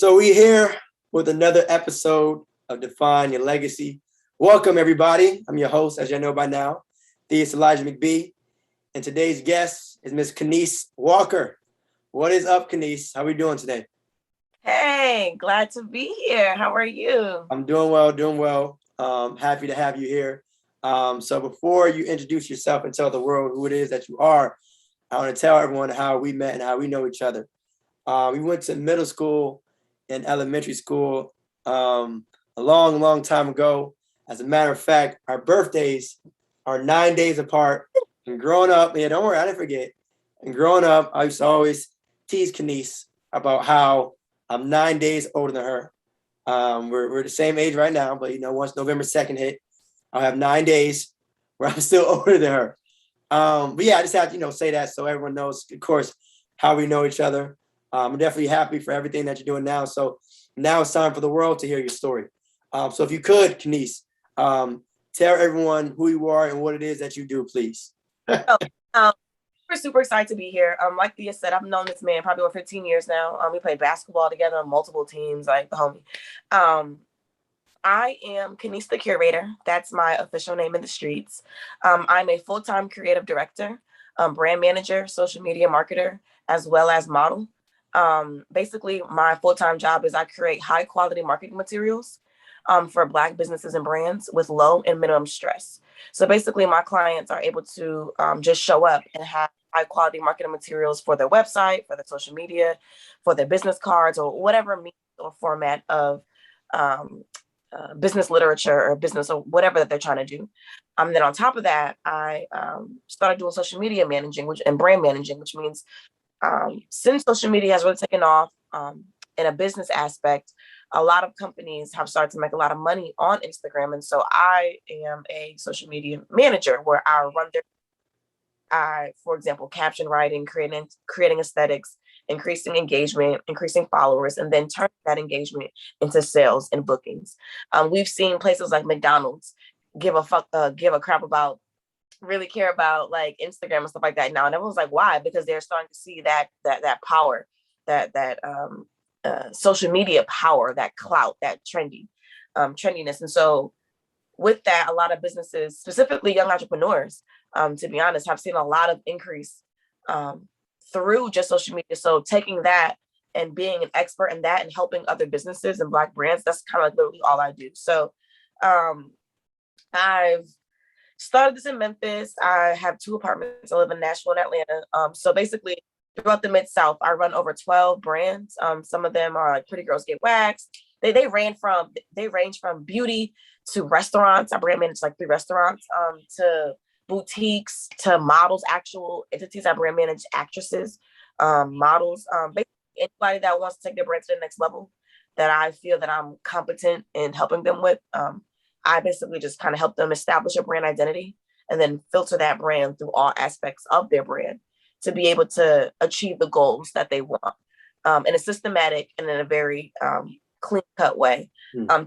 So we're here with another episode of Define Your Legacy. Welcome, everybody. I'm your host, as you know by now, Theus Elijah McBee. And today's guest is Miss Keniece Walker. What is up, Keniece? How are we doing today? Hey, glad to be here. How are you? I'm doing well, doing well. Happy to have you here. So before you introduce yourself and tell the world who it is that you are, I want to tell everyone how we met and how we know each other. We went to middle school and elementary school a long, long time ago. As a matter of fact, our birthdays are 9 days apart. And growing up, yeah, don't worry, I didn't forget. And growing up, I used to always tease Keniece about how I'm 9 days older than her. We're the same age right now, but once November 2nd hit, I'll have 9 days where I'm still older than her. But yeah, I just have to, say that so everyone knows, of course, how we know each other. I'm definitely happy for everything that you're doing now. So now it's time for the world to hear your story. So if you could, Keniece, tell everyone who you are and what it is that you do, please. Oh, um, we're super excited to be here. Like Thea said, I've known this man probably over 15 years now. We played basketball together on multiple teams, like the homie. I am Keniece the Curator. That's my official name in the streets. I'm a full-time creative director, brand manager, social media marketer, as well as model. Basically, my full-time job is I create high-quality marketing materials for Black businesses and brands with low and minimum stress. So basically, my clients are able to just show up and have high-quality marketing materials for their website, for their social media, for their business cards, or whatever means or format of um, business literature or business or whatever that they're trying to do. Then on top of that, I started doing social media managing and brand managing, which means since social media has really taken off in a business aspect, a lot of companies have started to make a lot of money on Instagram. And so I am a social media manager where for example, caption writing, creating aesthetics, increasing engagement, increasing followers, and then turning that engagement into sales and bookings. We've seen places like McDonald's give a crap about, really care about like Instagram and stuff like that now. And everyone's like, why? Because they're starting to see that power, that social media power, that clout, that trendiness. And so with that, a lot of businesses, specifically young entrepreneurs, to be honest, have seen a lot of increase through just social media. So taking that and being an expert in that and helping other businesses and Black brands, that's kind of like literally all I do. So I've started this in Memphis. I have 2 apartments. I live in Nashville and Atlanta. So basically, throughout the Mid-South, I run over 12 brands. Some of them are like Pretty Girls Get Waxed. They range from beauty to restaurants. I brand manage like 3 restaurants, to boutiques, to models, actual entities. I brand manage actresses, models, basically anybody that wants to take their brand to the next level that I feel that I'm competent in helping them with. I basically just kind of help them establish a brand identity and then filter that brand through all aspects of their brand to be able to achieve the goals that they want in a systematic and in a very clean cut way.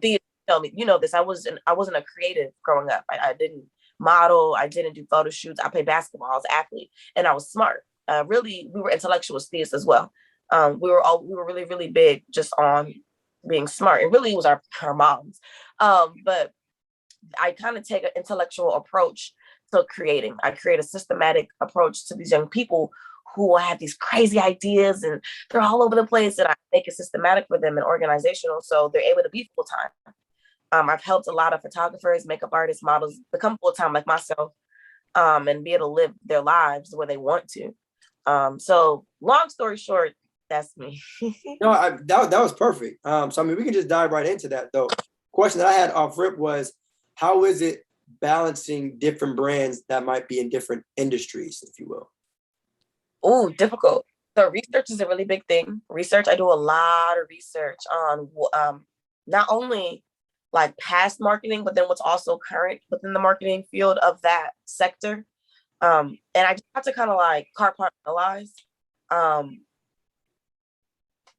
Thea, tell me, you know this. I wasn't a creative growing up. I didn't model. I didn't do photo shoots. I played basketball. I was an athlete, and I was smart. Really, we were intellectuals, Thea, as well. We were really, really big just on being smart. It really was our moms. But I kind of take an intellectual approach to creating. I create a systematic approach to these young people who have these crazy ideas and they're all over the place, and I make it systematic for them and organizational so they're able to be full time. I've helped a lot of photographers, makeup artists, models become full time like myself, and be able to live their lives the way they want to. So long story short, that's me. No, that was perfect. So I mean, we can just dive right into that though. Question that I had off rip was, how is it balancing different brands that might be in different industries, if you will? Oh, difficult. So research is a really big thing. Research, I do a lot of research on not only like past marketing, but then what's also current within the marketing field of that sector. And I just have to kind of like compartmentalize. Um,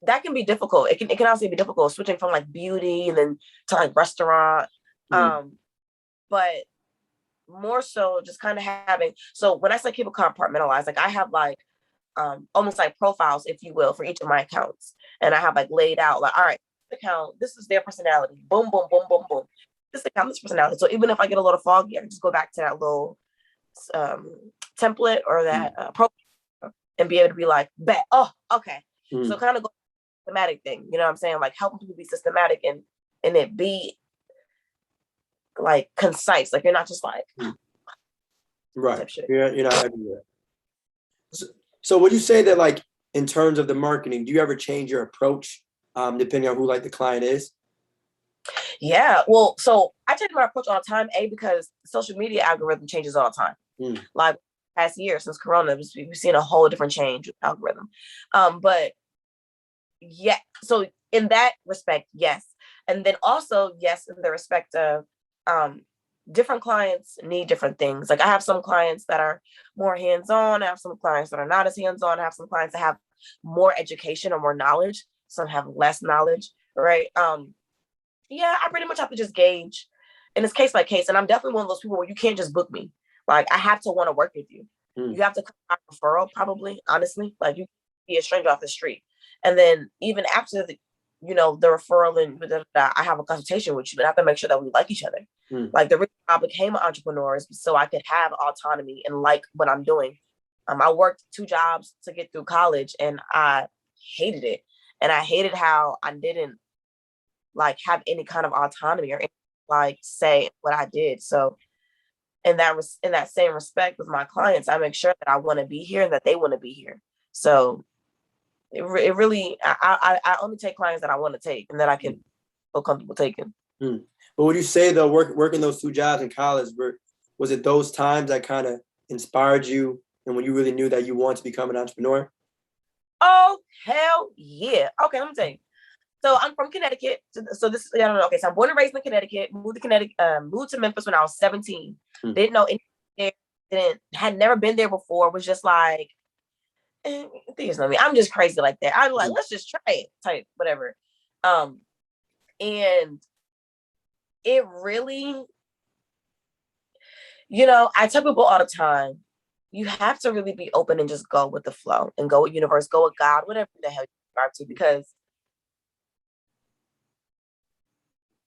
that can be difficult. It can also be difficult switching from like beauty and then to like restaurant. Mm. But more so just kind of having, so when I say keep it compartmentalized, like I have like almost like profiles, if you will, for each of my accounts. And I have like laid out like, all right, this account, this is their personality. Boom, boom, boom, boom, boom. This account, this personality. So even if I get a little foggy, I can just go back to that little template or that profile and be able to be like, bet, oh, okay. So kind of go systematic thing, you know what I'm saying? Like helping people be systematic and it be like concise. Like you're not just like right. You're not everywhere. So would you say that like in terms of the marketing, do you ever change your approach depending on who like the client is? Yeah. Well, so I change my approach all the time, because social media algorithm changes all the time. Like past year since Corona, we've seen a whole different change with algorithm. But yeah, so in that respect, yes. And then also, yes, in the respect of different clients need different things. Like I have some clients that are more hands-on. I have some clients that are not as hands-on. I have some clients that have more education or more knowledge. Some have less knowledge, right? Yeah, I pretty much have to just gauge, and it's case by case. And I'm definitely one of those people where you can't just book me. Like I have to want to work with you. You have to come by referral, probably, honestly. Like you be a stranger off the street. And then even after the referral and I have a consultation with you, but I have to make sure that we like each other. Like the reason I became an entrepreneur is so I could have autonomy and like what I'm doing. I worked 2 jobs to get through college and I hated it. And I hated how I didn't like have any kind of autonomy or like say what I did. So in that same respect with my clients, I make sure that I want to be here and that they want to be here. So it really, I only take clients that I want to take and that I can feel comfortable taking. But would you say though, working those 2 jobs in college, was it those times that kind of inspired you and when you really knew that you wanted to become an entrepreneur? Oh, hell yeah. Okay, let me tell you. So I'm from Connecticut. So this, I don't know. Okay, so I'm born and raised in Connecticut. Moved to Memphis when I was 17. Didn't know anything there. Had never been there before. Was just like, things know me. I'm just crazy like that. I'm like, let's just try it, type whatever. And it really, I tell people all the time, you have to really be open and just go with the flow and go with universe, go with God, whatever the hell you are to, because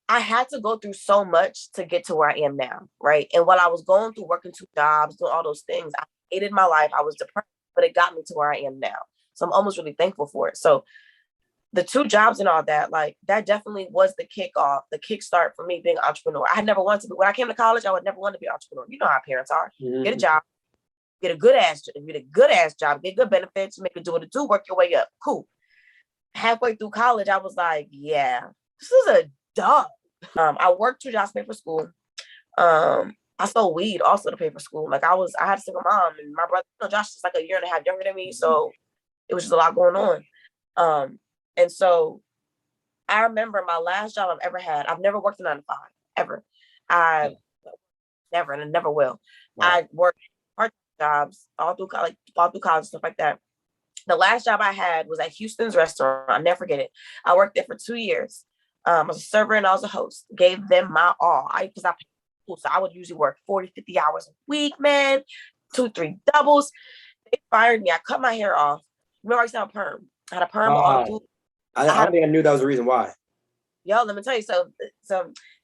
I had to go through so much to get to where I am now, right? And while I was going through working 2 jobs, doing all those things, I hated my life. I was depressed, but it got me to where I am now. So I'm almost really thankful for it. So the 2 jobs and all that, like that definitely was the kickoff, the kickstart for me being an entrepreneur. I had never wanted to be, when I came to college, I would never want to be an entrepreneur. You know how parents are. Get a job, get a good ass job, get good benefits, make it do what it do, work your way up. Cool. Halfway through college, I was like, yeah, this is a dog. I worked 2 jobs to pay for school. I sold weed also to pay for school. Like I had a single mom, and my brother, Josh is like a year and a half younger than me, so it was just a lot going on. And so I remember my last job I've ever had. I've never worked a 9 to 5 ever. I never, and I never will. Wow. I worked part jobs all through college, stuff like that. The last job I had was at Houston's restaurant. I'll never forget it. I worked there for 2 years. I was a server and I was a host. Gave them my all. Because I paid school, so I would usually work 40, 50 hours a week, man. 2, 3 doubles. They fired me. I cut my hair off. Remember I used to have a perm. I had a perm all through. I don't think I knew that was the reason why. Yo, let me tell you. So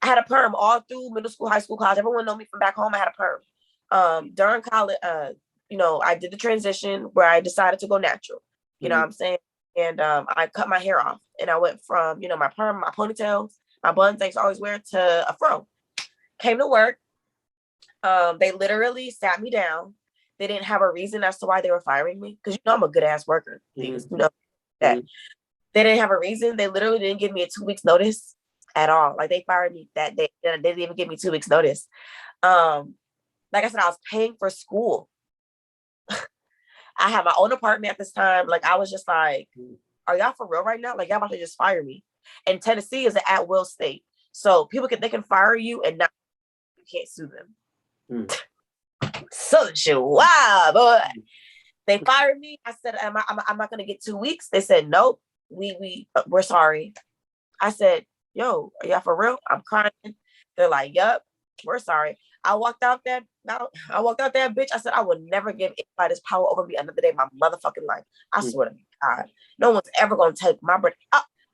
I had a perm all through middle school, high school, college. Everyone know me from back home. I had a perm. During college, I did the transition where I decided to go natural. You know what I'm saying? And I cut my hair off and I went from, my perm, my ponytails, my buns I used to always wear to a fro. Came to work. They literally sat me down. They didn't have a reason as to why they were firing me because I'm a good ass worker. That. They didn't have a reason. They literally didn't give me a 2 weeks notice at all. Like they fired me that day. They didn't even give me 2 weeks notice. Like I said, I was paying for school. I had my own apartment at this time. Like I was just like, are y'all for real right now? Like y'all about to just fire me. And Tennessee is an at-will state. So they can fire you and not, you can't sue them. Southern shit. Wow, boy. They fired me. I said, I'm not gonna get 2 weeks. They said, nope, we're sorry. I said, yo, are y'all for real? I'm crying. They're like, yup, we're sorry. I walked out that bitch. I said, I would never give anybody this power over me another day of my motherfucking life. I swear to God. No one's ever gonna take my breath.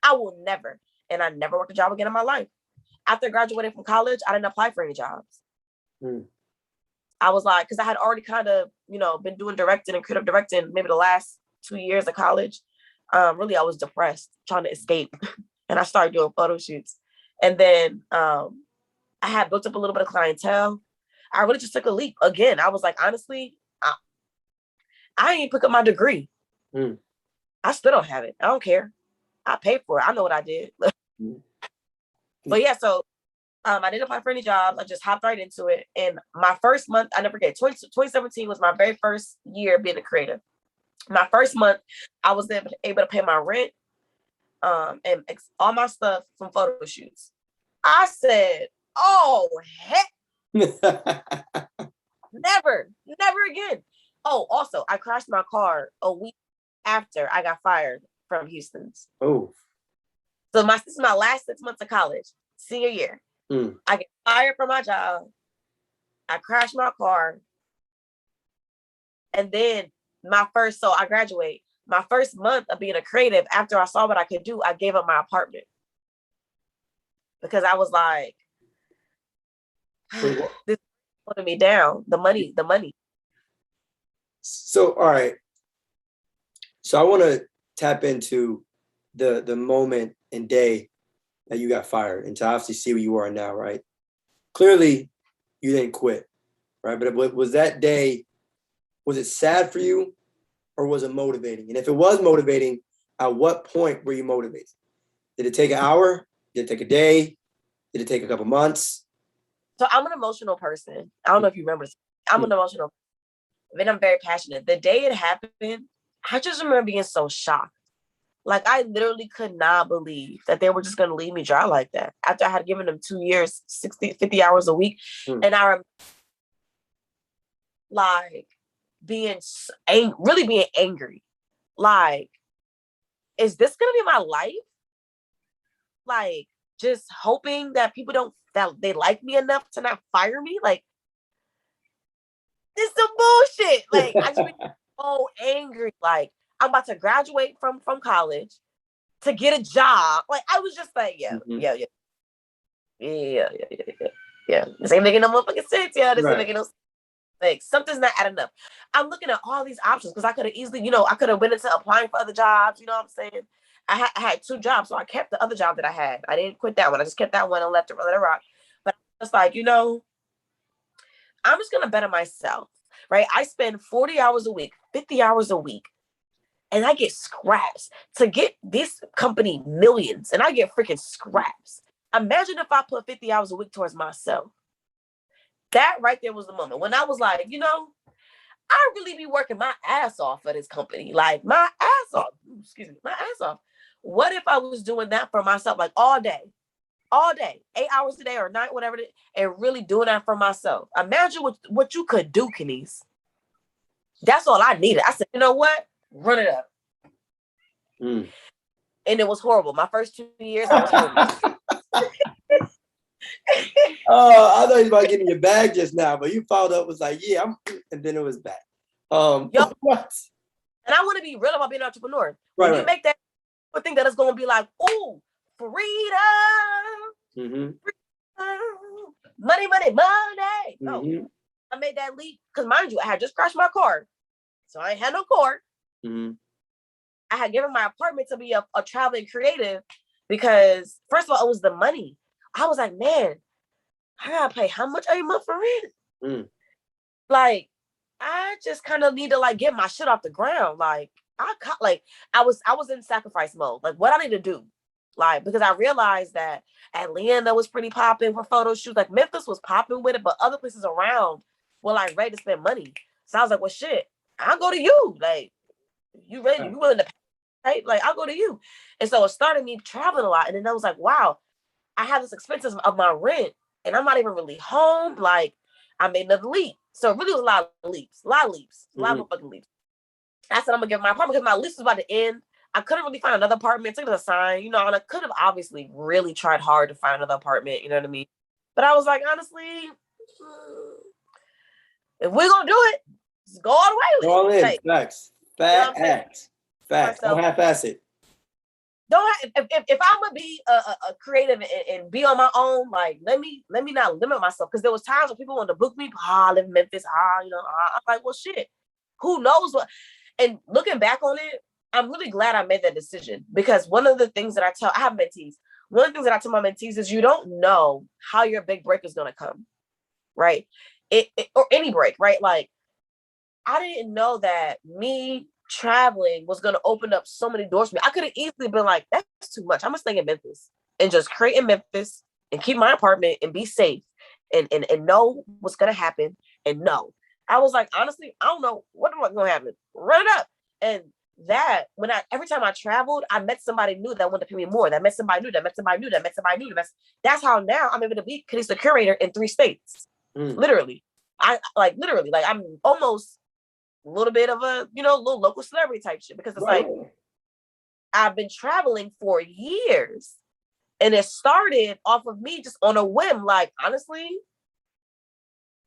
I will never. And I never worked a job again in my life. After graduating from college, I didn't apply for any jobs. I was like, because I had already kind of, been doing directing and creative directing maybe the last 2 years of college. Really, I was depressed, trying to escape. And I started doing photo shoots. And then I had built up a little bit of clientele. I really just took a leap. Again, I was like, honestly, I ain't pick up my degree. I still don't have it. I don't care. I paid for it. I know what I did. But yeah, so I didn't apply for any jobs. I just hopped right into it. And my first month, I never forget, 2017 was my very first year being a creative. My first month, I was able to pay my rent and all my stuff from photo shoots. I said, oh, heck. Never again. Oh, also, I crashed my car a week after I got fired from Houston's. Oh. So this is my last 6 months of college, senior year. I get fired from my job. I crashed my car. And then so I graduate. My first month of being a creative, after I saw what I could do, I gave up my apartment. Because I was like, this is putting me down. The money. So, all right. So I want to tap into the moment and day that you got fired and to obviously see where you are now, right? Clearly, you didn't quit, right? But was that day, was it sad for you or was it motivating? And if it was motivating, at what point were you motivated? Did it take an hour? Did it take a day? Did it take a couple months? So I'm an emotional person. I don't know if you remember. I'm an emotional person. Then I'm very passionate. The day it happened, I just remember being so shocked. Like, I literally could not believe that they were just going to leave me dry like that after I had given them 2 years, 50 hours a week. And I remember, like, really being angry. Like, is this going to be my life? Like, just hoping that people that they like me enough to not fire me. Like, this is some bullshit. Like, I just been so angry. Like, I'm about to graduate from college to get a job. Like, I was just like, yeah. This ain't making no motherfucking sense. Yeah, this ain't making no sense. Like, something's not adding up. I'm looking at all these options because I could have easily, I could have went into applying for other jobs. You know what I'm saying? I had 2 jobs, so I kept the other job that I had. I didn't quit that one. I just kept that one and let it rock. But I was like, I'm just gonna bet on myself, right? I spend 40 hours a week, 50 hours a week, and I get scraps to get this company millions, and I get freaking scraps. Imagine if I put 50 hours a week towards myself. That right there was the moment when I was like, I really be working my ass off for this company. Like, my ass off. My ass off. What if I was doing that for myself, like all day, 8 hours a day or 9, whatever it is, and really doing that for myself? Imagine what you could do, Keniece. That's all I needed. I said, you know what? Run it up. And it was horrible. My first 2 years, I was homeless. Oh, I thought you was about getting your bag just now, but you followed up, was like, yeah, and then it was back. What? And I want to be real about being an entrepreneur. When you make that, people think that it's going to be like, oh, freedom. Money. No, I made that leap because, mind you, I had just crashed my car. So I ain't had no car. I had given my apartment to be a traveling creative because, first of all, it was the money. I was like, man, I gotta pay how much every month for rent? Like, I just kind of need to like get my shit off the ground. Like, I was in sacrifice mode. Like, what I need to do? Like, because I realized that Atlanta was pretty popping for photo shoots. Like, Memphis was popping with it, but other places around were like ready to spend money. So I was like, well, shit, I'll go to you. Like, you ready? You willing to pay? Right? Like, I'll go to you. And so it started me traveling a lot. And then I was like, wow, I have this expenses of my rent and I'm not even really home. Like, I made another leap. So it really was a lot of leaps, a lot of fucking leaps. I said, I'm gonna give my apartment because my lease was about to end. I couldn't really find another apartment. Took it as a sign, and I could have obviously really tried hard to find another apartment. You know what I mean? But I was like, honestly, if we're gonna do it, just go all the way with All it. in. Like, Facts. you know what I'm saying? Facts. Don't Myself. half-ass it. Don't have, if I'm gonna be a creative and be on my own, like let me not limit myself, because there was times when people wanted to book me. I live in Memphis. I'm like, well, shit. Who knows what? And looking back on it, I'm really glad I made that decision, because one of the things that I have mentees. One of the things that I tell my mentees is you don't know how your big break is gonna come, right? Or any break, right? Like I didn't know that me traveling was going to open up so many doors for me. I could have easily been like, that's too much. I'm going to stay in Memphis and just create in Memphis and keep my apartment and be safe and know what's going to happen. And no, I was like, honestly, I don't know what going to happen. Run it up. And that every time I traveled, I met somebody new that wanted to pay me more. That met somebody new, that met somebody new, that met somebody new. That's how now I'm able to be Keniece curator in 3 states. Literally. Literally, I'm almost a little bit of a, little local celebrity type shit, because it's like I've been traveling for years, and it started off of me just on a whim. Like, honestly,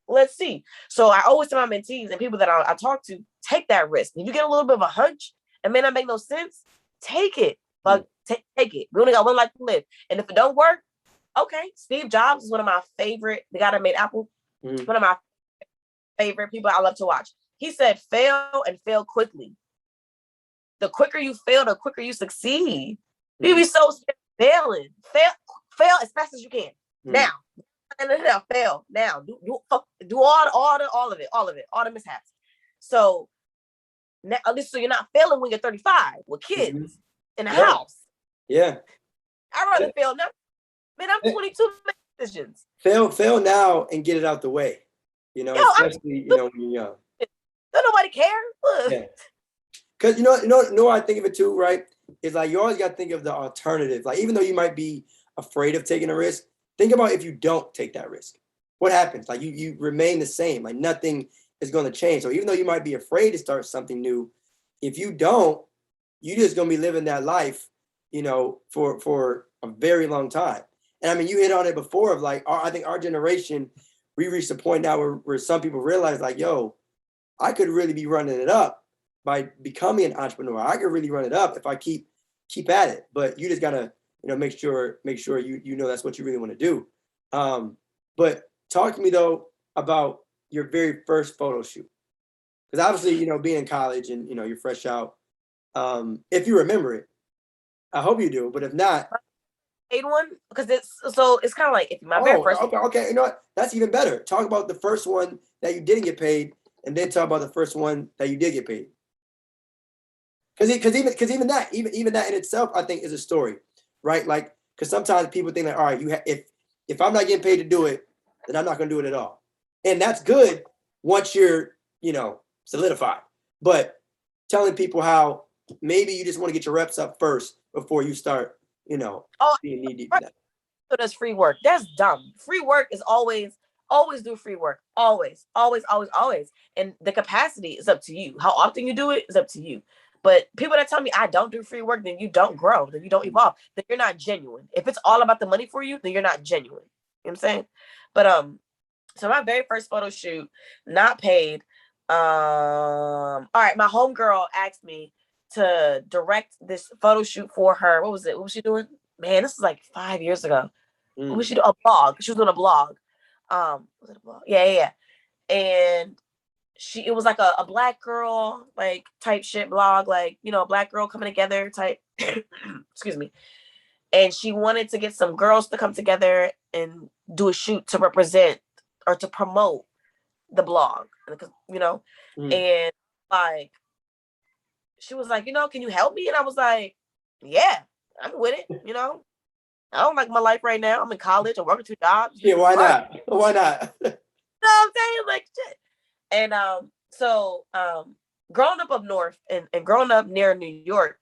let's see. So I always tell my mentees and people that I talk to, take that risk. If you get a little bit of a hunch, it may not make no sense, take it. Like, take it. We only got one life to live. And if it don't work, okay. Steve Jobs is one of my favorite, the guy that made Apple, one of my favorite people I love to watch. He said, fail and fail quickly. The quicker you fail, the quicker you succeed. People be so scared of failing. Fail as fast as you can. Now. Fail. Now. Do all of it. All the mishaps. So now, at least so you're not failing when you're 35 with kids in the house. Yeah. I'd rather fail now. Man, I'm 22 decisions. Fail now and get it out the way. Especially, when you're young. Don't nobody care. Yeah. Because you know what I think of it too, right? Is like you always got to think of the alternative. Like, even though you might be afraid of taking a risk, think about if you don't take that risk. What happens? Like you remain the same. Like nothing is going to change. So even though you might be afraid to start something new, if you don't, you're just going to be living that life, for a very long time. And I mean, you hit on it before of like, I think our generation, we reached a point now where some people realize like, yo, I could really be running it up by becoming an entrepreneur. I could really run it up if I keep at it. But you just gotta, make sure you know that's what you really want to do. But talk to me though about your very first photo shoot, because obviously, being in college and you're fresh out. If you remember it, I hope you do. But if not, paid one, because it's kind of like if my very first. Okay. You know what? That's even better. Talk about the first one that you didn't get paid, and then talk about the first one that you did get paid. Because even that in itself, I think, is a story, right? Like, because sometimes people think that, all right, if I'm not getting paid to do it, then I'm not going to do it at all, and that's good once you're solidified. But telling people how maybe you just want to get your reps up first before you start, being knee deep in that. So does free work. That's dumb. Free work is always do free work. Always. And the capacity is up to you. How often you do it is up to you. But people that tell me I don't do free work, then you don't grow, then you don't evolve, then you're not genuine. If it's all about the money for you, then you're not genuine. You know what I'm saying? But so my very first photo shoot, not paid. All right, my homegirl asked me to direct this photo shoot for her. What was it? What was she doing? Man, this was like 5 years ago. What was she doing? A blog. She was doing a blog. Was it a blog? Yeah. And it was like a black girl like type shit blog, like a black girl coming together type. Excuse me. And she wanted to get some girls to come together and do a shoot to represent or to promote the blog, and like she was like, can you help me? And I was like, yeah, I'm with it. I don't like my life right now. I'm in college. I'm working 2 jobs. Yeah, why not? Why not? You know what I'm saying? Like shit. And so growing up north and growing up near New York,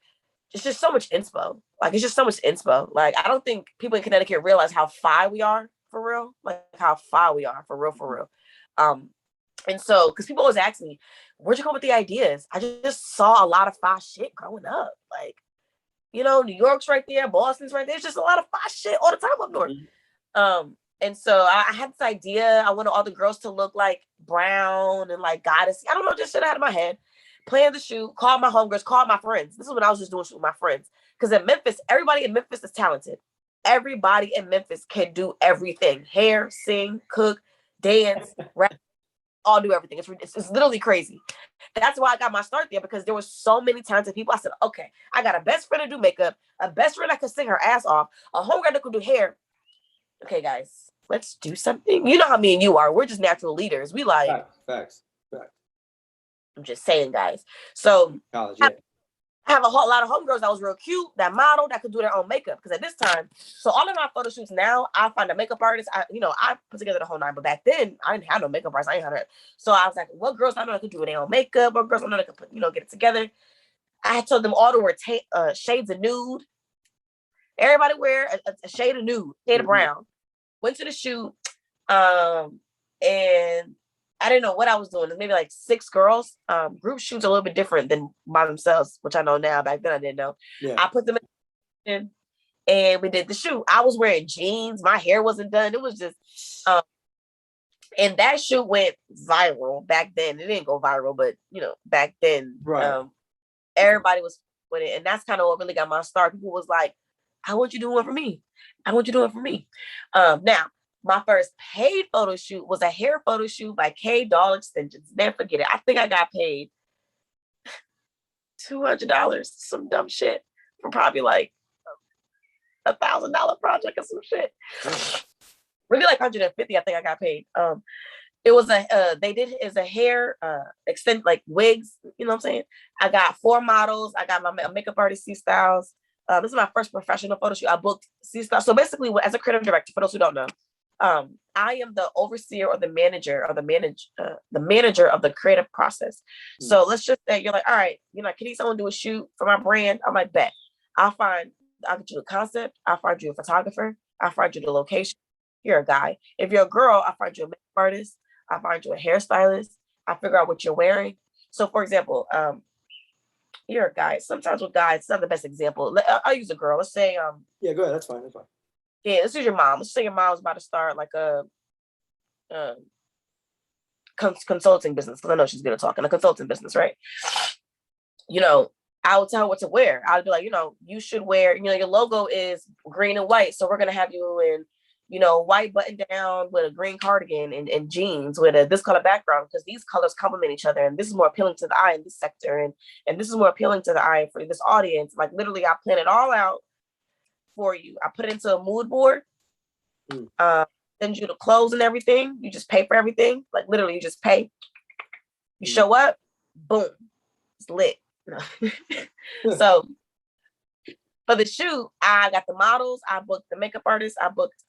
it's just so much inspo. Like it's just so much inspo. Like I don't think people in Connecticut realize how far we are for real. Like how far we are for real. And so because people always ask me, where'd you come with the ideas? I just saw a lot of fire shit growing up. Like, New York's right there, Boston's right there. It's just a lot of fire shit all the time up north. And so I had this idea. I wanted all the girls to look like brown and like goddess. I don't know, just shit out of my head. Planned the shoot, called my homegirls, called my friends. This is when I was just doing shit with my friends. Because in Memphis, everybody in Memphis is talented. Everybody in Memphis can do everything. Hair, sing, cook, dance, rap, all do everything. It's literally crazy. That's why I got my start there, because there were so many talented people. I said, okay, I got a best friend to do makeup, a best friend that can sing her ass off, a homegirl that can do hair. Okay, guys, let's do something. You know how me and you are. We're just natural leaders. We like, Facts. I'm just saying, guys. So College, yeah. I have a whole lot of homegirls that was real cute, that model, that could do their own makeup. Because at this time, so all of my photo shoots now, I find a makeup artist. I put together the whole nine. But back then, I didn't have no makeup artist. I ain't had her. So I was like, what girls I know that could do their own makeup? What girls I know that could put, get it together? I told them all to wear shades of nude. Everybody wear a shade of nude, shade of brown. Went to the shoot, and I didn't know what I was doing. There's maybe like 6 girls. Group shoots a little bit different than by themselves, which I know now. Back then I didn't know. Yeah. I put them in and we did the shoot. I was wearing jeans. My hair wasn't done. It was just, and that shoot went viral back then. It didn't go viral, but back then, right. Everybody was with it. And that's kind of what really got my start. People was like, I want you to do one for me. I want you to do it for me. Now, my first paid photo shoot was a hair photo shoot by K Doll Extensions. Never forget it. I think I got paid $200, some dumb shit, for probably like $1,000 project or some shit. Really like 150, I think I got paid. It was they did as a hair extend, like wigs, you know what I'm saying? I got 4 models. I got my makeup artist, C Styles. This is my first professional photo shoot. I booked C Styles. So basically, as a creative director, for those who don't know, I am the overseer or the manager of the creative process. So let's just say you're like, all right, Keniece, I want to do a shoot for my brand. I'm like, bet. I'll get you a concept. I'll find you a photographer. I'll find you the location. You're a guy. If you're a girl, I'll find you a makeup artist. I'll find you a hairstylist. I'll figure out what you're wearing. So for example, you're a guy. Sometimes with guys, it's not the best example. I'll use a girl. Let's say, yeah, go ahead. That's fine. Yeah, this is your mom. Let's say your mom's about to start like a consulting business, because I know she's good at talking, a consulting business, right? I would tell her what to wear. I would be like, you should wear, your logo is green and white. So we're going to have you in, white button down with a green cardigan and jeans with this color background, because these colors complement each other. And this is more appealing to the eye in this sector. And this is more appealing to the eye for this audience. Like literally, I plan it all out for you. I put it into a mood board, send you the clothes and everything. You just pay for everything. Like literally, you just pay. You show up, boom, it's lit. So for the shoot, I got the models. I booked the makeup artist. I booked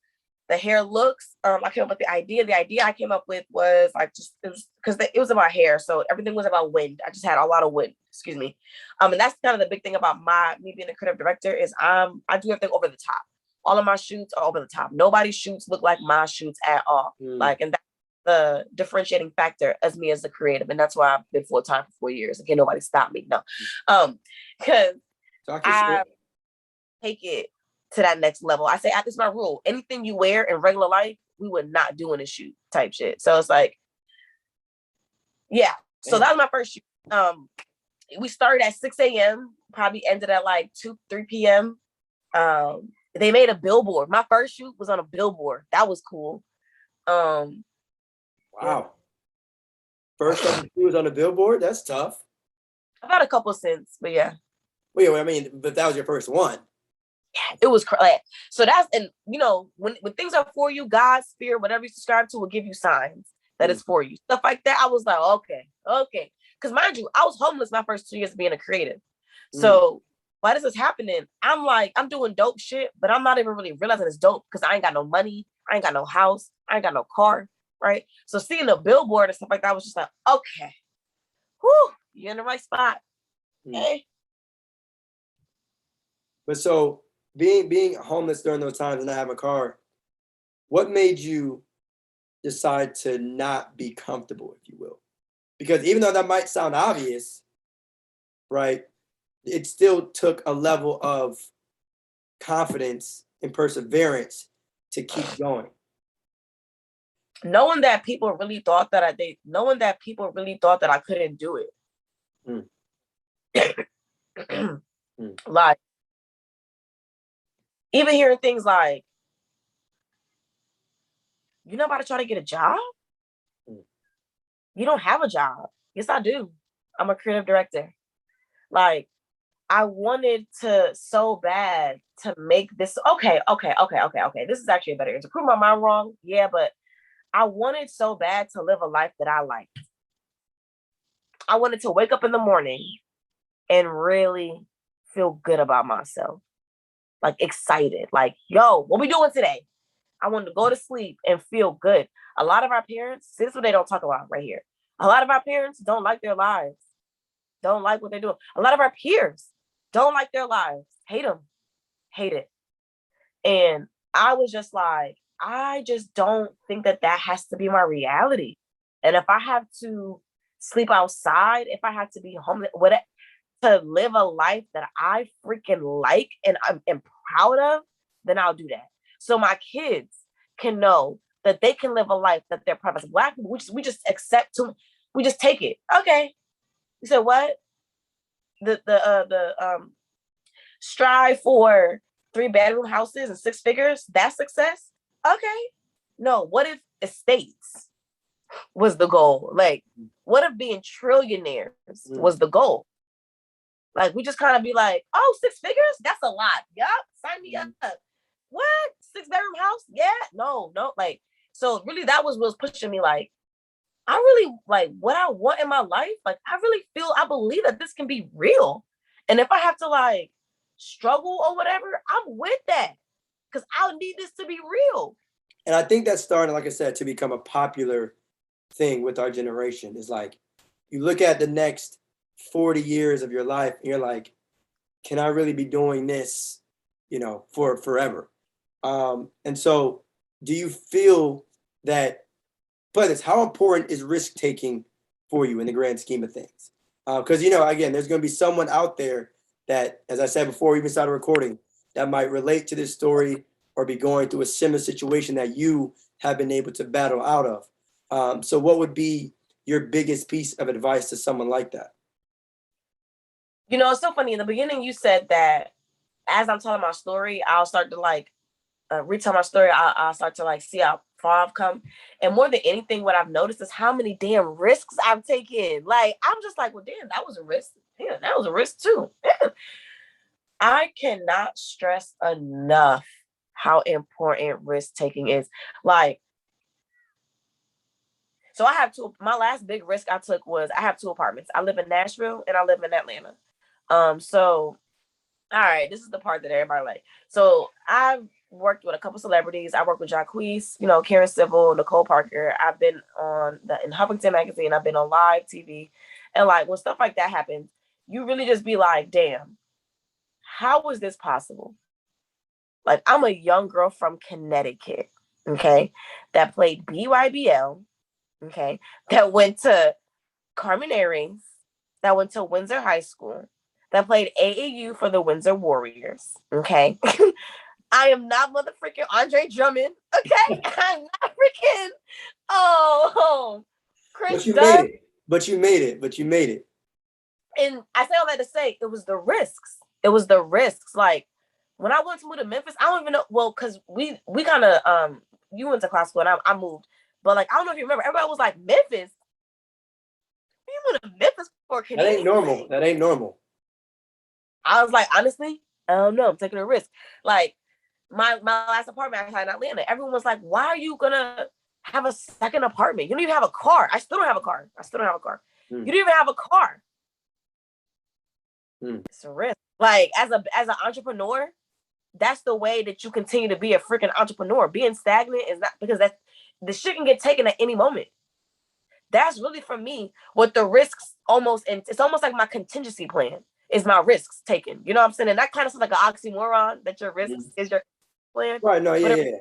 the hair looks. I came up with the idea. The idea I came up with was like it was about hair, so everything was about wind. I just had a lot of wind. Excuse me. And that's kind of the big thing about me being a creative director is I do everything over the top. All of my shoots are over the top. Nobody's shoots look like my shoots at all. Like, and that's the differentiating factor as me as the creative, and that's why I've been full time for 4 years. And can't nobody stop me. No, because I take it to that next level. I say, this is my rule. Anything you wear in regular life, we would not do in a shoot type shit. So it's like, yeah. So that was my first shoot. We started at 6 a.m., probably ended at like 3 p.m. They made a billboard. My first shoot was on a billboard. That was cool. Wow. Yeah. First shoot was on a billboard? That's tough. I've had a couple since, but yeah. Wait, I mean, but that was your first one. Yeah, it was like, so that's, and when things are for you, God, spirit, whatever you subscribe to will give you signs that it's for you. Stuff like that. I was like, okay. Because mind you, I was homeless my first 2 years of being a creative. So why is this happening? I'm like, I'm doing dope shit, but I'm not even really realizing it's dope because I ain't got no money. I ain't got no house. I ain't got no car. Right. So seeing a billboard and stuff like that, I was just like, okay, whoo, you're in the right spot. Hey. But so being homeless during those times and not having a car, what made you decide to not be comfortable, if you will? Because even though that might sound obvious, right, it still took a level of confidence and perseverance to keep going. knowing that people really thought that I couldn't do it. Like, even hearing things like, you're not about to try to get a job? You don't have a job. Yes, I do. I'm a creative director. Like, I wanted to so bad to make this. Okay. This is actually a better answer. To prove my mind wrong, yeah, but I wanted so bad to live a life that I liked. I wanted to wake up in the morning and really feel good about myself. Like, excited. Like, yo, what we doing today? I wanted to go to sleep and feel good. A lot of our parents, this is what they don't talk about right here. A lot of our parents don't like their lives, don't like what they're doing. A lot of our peers don't like their lives, hate them, hate it. And I was just like, I just don't think that has to be my reality. And if I have to sleep outside, if I have to be homeless, whatever, to live a life that I freaking like and I'm proud of, then I'll do that. So my kids can know that they can live a life that they're proud of. As Black people, we just accept we just take it. Okay. You said what? The strive for 3-bedroom houses and 6 figures, that's success. Okay. No, what if estates was the goal? Like, what if being trillionaires was the goal? Like, we just kind of be like, oh, 6 figures? That's a lot. Yup. Sign me up. What? 6-bedroom house? Yeah. No. Like, so really that was pushing me. Like, I really like what I want in my life. Like, I believe that this can be real. And if I have to like struggle or whatever, I'm with that. Because I need this to be real. And I think that's starting, like I said, to become a popular thing with our generation. Is like, you look at the next 40 years of your life and you're like, can I really be doing this, for forever? And so do you feel that, but it's how important is risk taking for you in the grand scheme of things? Because, again, there's going to be someone out there that, as I said before we even started recording, that might relate to this story or be going through a similar situation that you have been able to battle out of. So what would be your biggest piece of advice to someone like that? It's so funny. In the beginning, you said that as I'm telling my story, I'll start to like retell my story. I'll start to like see how far I've come. And more than anything, what I've noticed is how many damn risks I've taken. Like, I'm just like, well, damn, that was a risk. Yeah, that was a risk too. I cannot stress enough how important risk taking is. Like, so I have my last big risk I took was I have 2 apartments. I live in Nashville and I live in Atlanta. So, all right, this is the part that everybody like. So I've worked with a couple celebrities. I worked with Keniece, Karen Civil, Nicole Parker. I've been in Huffington magazine. I've been on live TV. And like, when stuff like that happens, you really just be like, damn, how was this possible? Like, I'm a young girl from Connecticut, okay, that played BYBL, okay, that went to Carmen Aries, that went to Windsor High School, that played AAU for the Windsor Warriors, okay? I am not motherfucking Andre Drummond, okay? I'm not freaking, Chris Dunn. But you made it. And I say all that to say, it was the risks. It was the risks. Like, when I went to move to Memphis, I don't even know, well, because we kind of, you went to classical and I moved. But, like, I don't know if you remember, everybody was like, Memphis? You went to Memphis for Keniece? That ain't normal. I was like, honestly, I don't know. I'm taking a risk. Like, my last apartment I had in Atlanta, everyone was like, why are you going to have a second apartment? You don't even have a car. I still don't have a car. You don't even have a car. It's a risk. Like, as an entrepreneur, that's the way that you continue to be a freaking entrepreneur. Being stagnant is not, because the shit can get taken at any moment. That's really, for me, what the risks almost, and it's almost like my contingency plan is my risks taken. You know what I'm saying? And that kind of sounds like an oxymoron, that your risks is your plan. Right, no, yeah. You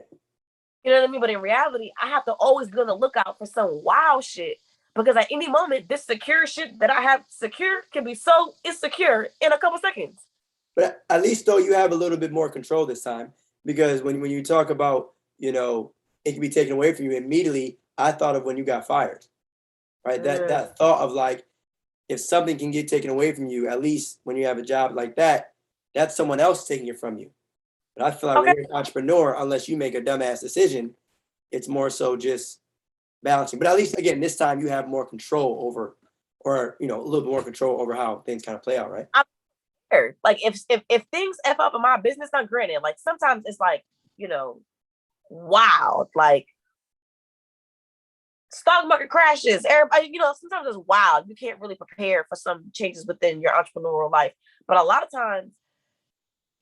know what I mean? But in reality, I have to always be on the lookout for some wild shit, because at any moment, this secure shit that I have secure can be so insecure in a couple seconds. But at least, though, you have a little bit more control this time, because when you talk about, it can be taken away from you immediately, I thought of when you got fired, right? That thought of like, if something can get taken away from you, at least when you have a job like that, that's someone else taking it from you. But I feel like when Okay. you're an entrepreneur, unless you make a dumbass decision, it's more so just balancing. But at least again, this time you have more control over, or a little bit more control over how things kind of play out, right? I'm scared. Like if things F up in my business, not granted, like sometimes it's like, wild. Like stock market crashes. Everybody, sometimes it's wild. You can't really prepare for some changes within your entrepreneurial life. But a lot of times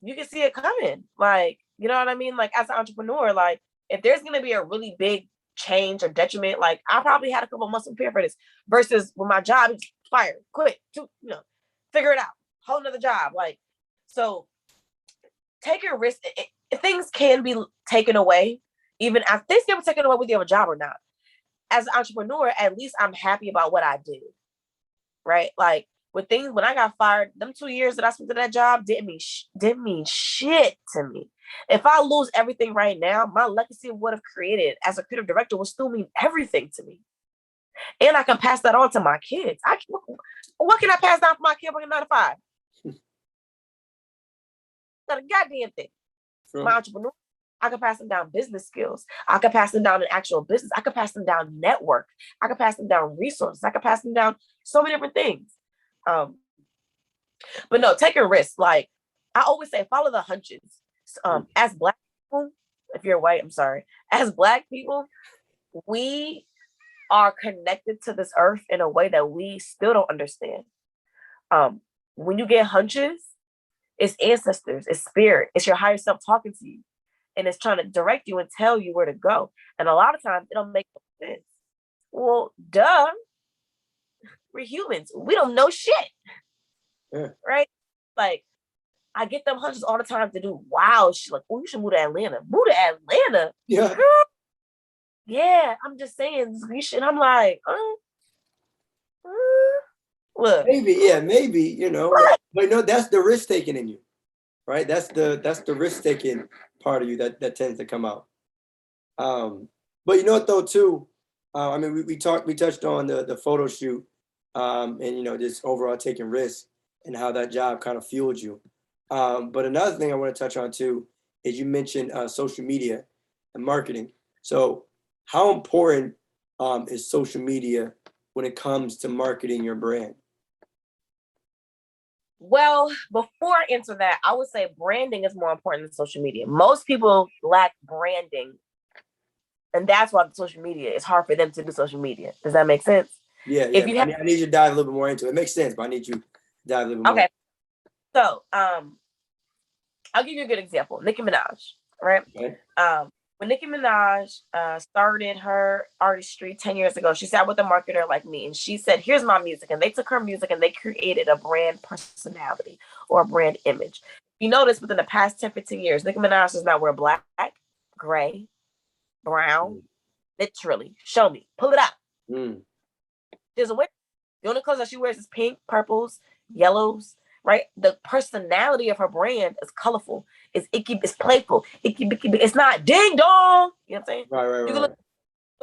you can see it coming. Like, you know what I mean? Like as an entrepreneur, like if there's gonna be a really big change or detriment, like I probably had a couple months to prepare for this versus when my job is fired, quit, figure it out, whole another job. Like, so take a risk. Things can be taken away, even if things can be taken away whether you have a job or not. As an entrepreneur, at least I'm happy about what I do. Right? Like with things when I got fired, them 2 years that I spent at that job didn't mean shit to me. If I lose everything right now, my legacy of what I've created as a creative director will still mean everything to me. And I can pass that on to my kids. What can I pass down for my kid working 9 to 5? Not a goddamn thing. True. My entrepreneur, I could pass them down business skills. I could pass them down an actual business. I could pass them down network. I could pass them down resources. I could pass them down so many different things. But no, take a risk. Like I always say, follow the hunches. As Black people, if you're white, I'm sorry. As Black people, we are connected to this earth in a way that we still don't understand. When you get hunches, it's ancestors, it's spirit, it's your higher self talking to you, and it's trying to direct you and tell you where to go. And a lot of times, it don't make sense. Well, duh, we're humans. We don't know shit, right? Like I get them hunches all the time to do wild shit. Like, oh, you should move to Atlanta. Move to Atlanta. Yeah. Yeah, I'm just saying this shit. I'm like, look. Maybe, but no, that's the risk taking in you, right? That's the risk taking part of you that tends to come out. But you know what though too, I mean we touched on the photo shoot, and just overall taking risks and how that job kind of fueled you. But another thing I want to touch on too is you mentioned social media and marketing. So how important is social media when it comes to marketing your brand? Well, before I answer that, I would say branding is more important than social media. Most people lack branding, and that's why social media is hard for them to do social media. Does that make sense? Yeah. If you I need you to dive a little bit more into it. It makes sense, but I need you to dive a little bit more. Okay. So, I'll give you a good example. Nicki Minaj, right? Okay. When Nicki Minaj started her artistry 10 years ago, she sat with a marketer like me and she said, here's my music. And they took her music and they created a brand personality or a brand image. You notice within the past 10, 15 years, Nicki Minaj does not wear black, gray, brown, literally. Show me. Pull it out. There's a way. The only clothes that she wears is pink, purples, yellows, right? The personality of her brand is colorful. It's icky. It's playful. Icky, bicky, it's not ding dong. You know what I'm saying? Right. You can look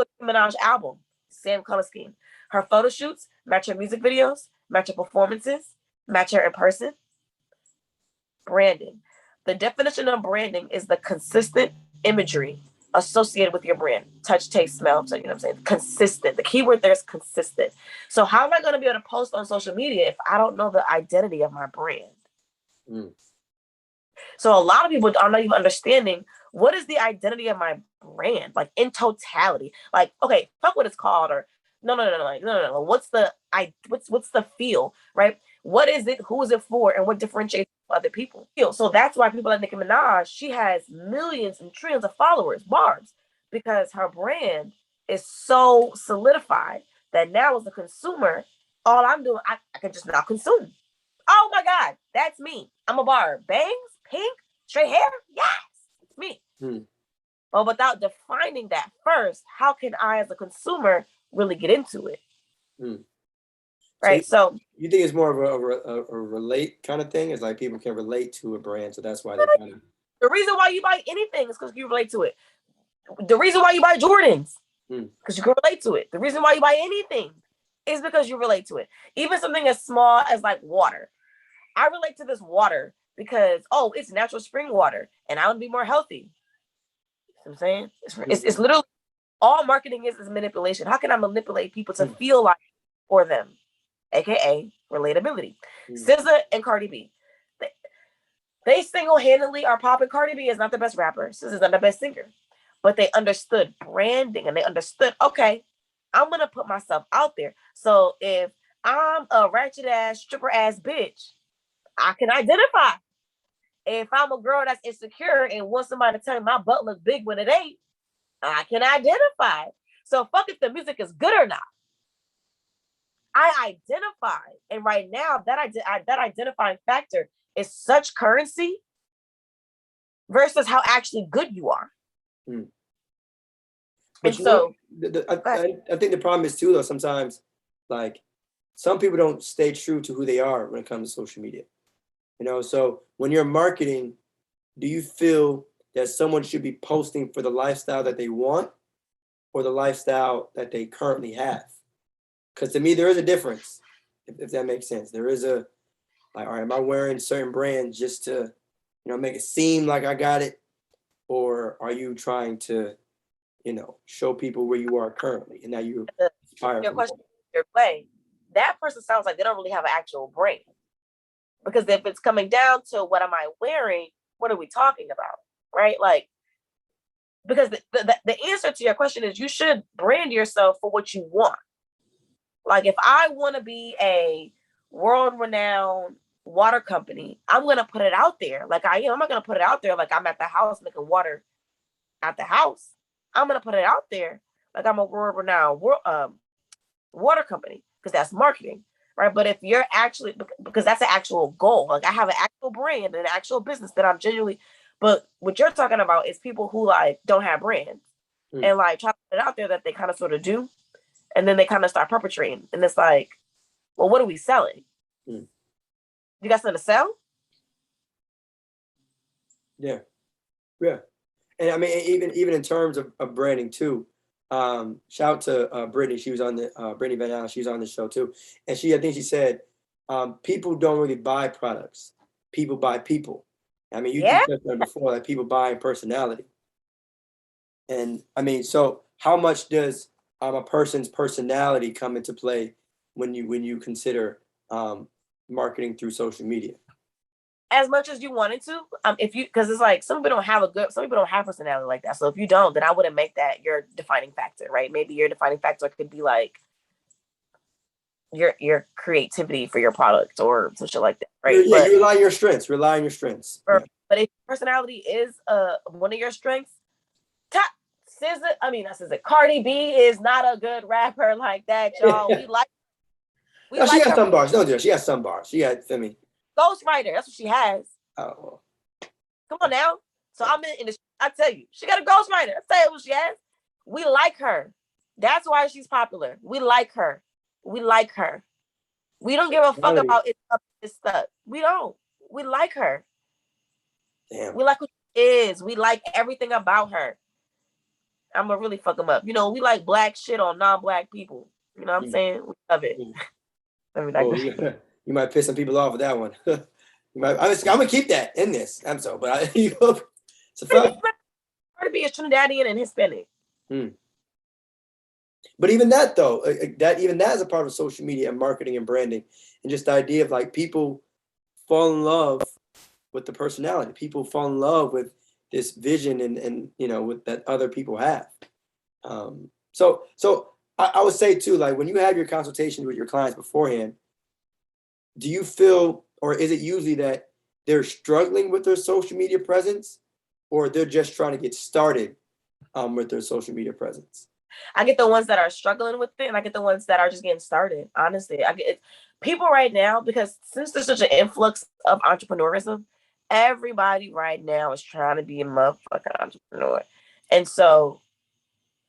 at Minaj album, same color scheme. Her photo shoots match her music videos, match her performances, match her in person. Branding. The definition of branding is the consistent imagery associated with your brand. Touch, taste, smell. So you know what I'm saying? Consistent. The keyword there is consistent. So how am I going to be able to post on social media if I don't know the identity of my brand? So a lot of people are not even understanding what is the identity of my brand, like in totality. Like, okay, fuck what it's called, or no. What's the feel, right? What is it? Who is it for? And what differentiates other people? So that's why people like Nicki Minaj, she has millions and trillions of followers, barbs, because her brand is so solidified that now as a consumer, all I'm doing, I can just now consume. Oh my God, that's me. I'm a barb. Bangs, pink, straight hair. Yes, it's me. But without defining that first, how can I as a consumer really get into it? Right. So you think it's more of a relate kind of thing? It's like people can relate to a brand, so that's why they kind of. The reason why you buy anything is because you relate to it. The reason why you buy Jordans because you can relate to it. The reason why you buy anything is because you relate to it. Even something as small as like water. I relate to this water because, oh, it's natural spring water and I want to be more healthy. You know what I'm saying? It's literally all marketing is manipulation. How can I manipulate people to feel like for them? AKA relatability. SZA and Cardi B. They single-handedly are popping. Cardi B is not the best rapper. SZA's not the best singer. But they understood branding and they understood, okay, I'm going to put myself out there. So if I'm a ratchet ass, stripper ass bitch, I can identify. If I'm a girl that's insecure and wants somebody to tell me my butt looks big when it ain't, I can identify. So fuck if the music is good or not. I identify. And right now, that identifying factor is such currency versus how actually good you are. But and so I think the problem is too, though, sometimes like some people don't stay true to who they are when it comes to social media. You know, so when you're marketing, do you feel that someone should be posting for the lifestyle that they want or the lifestyle that they currently have? Because to me, there is a difference, if that makes sense. There is a, like, all right, am I wearing certain brands just to, you know, make it seem like I got it? Or are you trying to, you know, show people where you are currently and now you inspire your question, your way, that person sounds like they don't really have an actual brand. Because if it's coming down to what am I wearing, what are we talking about? Right? Like, because the answer to your question is you should brand yourself for what you want. Like if I want to be a world-renowned water company, I'm going to put it out there. Like I am. I'm not going to put it out there like I'm at the house making water at the house. I'm going to put it out there like I'm a world-renowned water company because that's marketing. Right. But if you're actually, because that's an actual goal, like I have an actual brand and an actual business that I'm genuinely, but what you're talking about is people who like don't have brands and like try to put it out there that they kind of sort of do. And then they kind of start perpetrating. And it's like, well, what are we selling? You got something to sell? Yeah. Yeah. And I mean, even in terms of branding too, shout out to Brittany. She was on the Brittany Van Allen. She was on the show too, and I think she said, people don't really buy products. People buy people. I mean, you touched on it before, like people buy personality. And I mean, so how much does a person's personality come into play when you consider marketing through social media? As much as you wanted to, if you, because it's like some people don't have personality like that. So if you don't, then I wouldn't make that your defining factor, right? Maybe your defining factor could be like your creativity for your product or something like that, right? Yeah, you rely on your strengths. Rely on your strengths. But if personality is one of your strengths, SZA, I mean, not SZA, Cardi B is not a good rapper like that, y'all. We like. No, she has some bars. No, she has some bars. She had, I mean, ghostwriter. That's what she has. Oh, come on now. So I'm in the. I tell you, she got a ghostwriter. I tell you what she has. We like her. That's why she's popular. We like her. We like her. We don't give a fuck about it's stuff. We don't. We like her. Damn. We like who she is. We like everything about her. I'm gonna really fuck them up. You know, we like black shit on non-black people. You know what I'm saying? We love it. You might piss some people off with that one. I'm gonna keep that in this. I'm so, but it's a fact. To be a Trinidadian and Hispanic. But even that though, that is a part of social media and marketing and branding, and just the idea of like people fall in love with the personality. People fall in love with this vision and you know with that other people have. So I would say too, like when you have your consultations with your clients beforehand, do you feel, or is it usually that they're struggling with their social media presence, or they're just trying to get started with their social media presence? I get the ones that are struggling with it, and I get the ones that are just getting started. Honestly, I get people right now, because since there's such an influx of entrepreneurism, everybody right now is trying to be a motherfucking entrepreneur. And so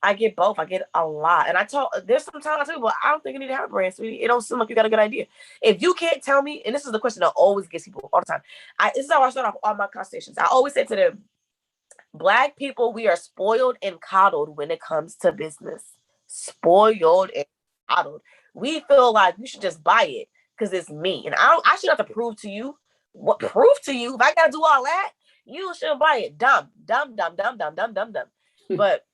I get both. I get a lot. And there's some times I tell people, I don't think you need to have a brand, sweetie. It don't seem like you got a good idea. If you can't tell me, and this is the question that always gets people all the time. This is how I start off all my conversations. I always say to them, Black people, we are spoiled and coddled when it comes to business. Spoiled and coddled. We feel like you should just buy it because it's me. And I should have to prove to you. What prove to you? If I gotta do all that, you shouldn't buy it. Dumb, dumb, dumb, dumb, dumb, dumb, dumb, dumb. But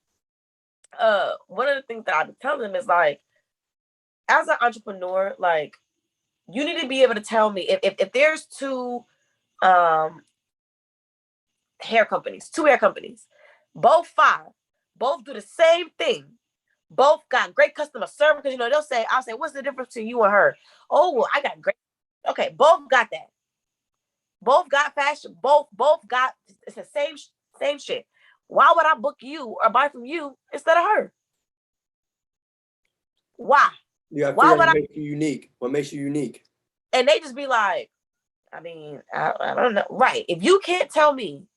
one of the things that I've been telling them is like, as an entrepreneur, like you need to be able to tell me if there's two hair companies, both fire, both do the same thing, both got great customer service. Because they'll say, I'll say, what's the difference between you and her? Oh, well, I got great. Okay, both got that. Both got fashion. Both got it's the same shit. Why would I book you or buy from you instead of her? Why? You got to figure out what makes you unique. What makes you unique? And they just be like, I mean, I don't know. Right. If you can't tell me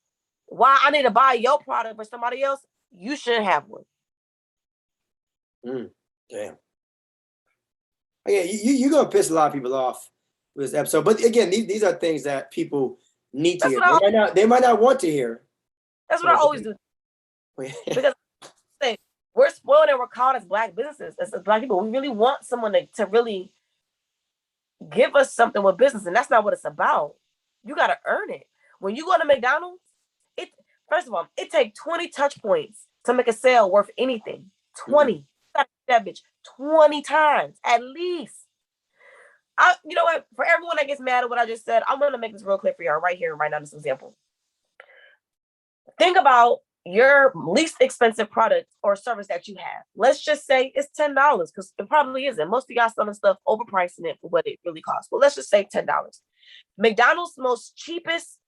why I need to buy your product for somebody else, you shouldn't have one. Damn. Again, you're going to piss a lot of people off with this episode. But again, these are things that people need to hear. They might not want to hear. That's what I always do. Because we're spoiled and we're called as Black businesses, as Black people. We really want someone to really give us something with business. And that's not what it's about. You got to earn it. When you go to McDonald's, first of all, it takes 20 touch points to make a sale worth anything. 20. You got to do that bitch 20 times at least. You know what? For everyone that gets mad at what I just said, I'm going to make this real clear for y'all right here, right now, this example. Think about your least expensive product or service that you have. Let's just say it's $10 because it probably isn't. Most of y'all selling stuff overpricing it for what it really costs. But let's just say $10. McDonald's most cheapest,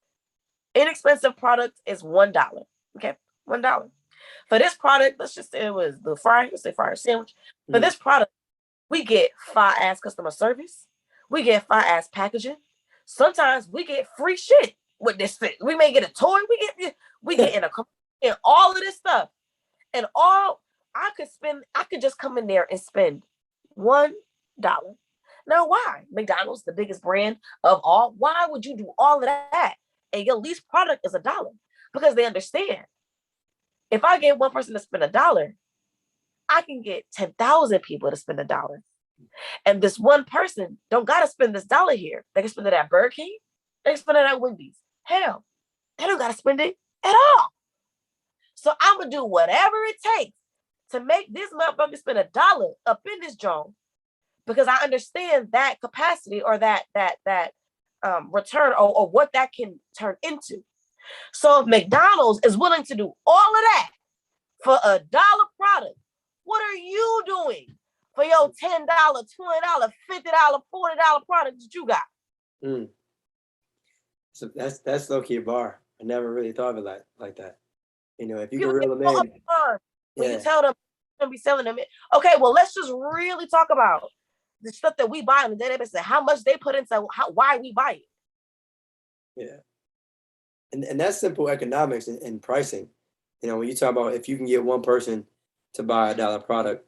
inexpensive product is $1. Okay, $1. For this product, let's just say it was the fryer sandwich. For this product, we get fire-ass customer service. We get fire-ass packaging. Sometimes we get free shit with this thing. We may get a toy. We get in all of this stuff. And all I could just come in there and spend $1. Now, why? McDonald's, the biggest brand of all. Why would you do all of that? And your least product is $1? Because they understand. If I get one person to spend $1, I can get 10,000 people to spend $1. And this one person don't gotta spend this $1 here. They can spend it at Burger King. They can spend it at Wendy's. Hell, they don't gotta spend it at all. So I'm gonna do whatever it takes to make this motherfucker spend $1 up in this joint, because I understand that capacity or that return or what that can turn into. So if McDonald's is willing to do all of that for $1 product, what are you doing for your $10, $20, $50, $40 product that you got? So that's low-key a bar. I never really thought of it like that. If you can reel them in. When you tell them you're gonna be selling them, okay, well, let's just really talk about the stuff that we buy on the database and how much they put into why we buy it. Yeah. And that's simple economics and pricing. When you talk about if you can get one person to buy $1 product,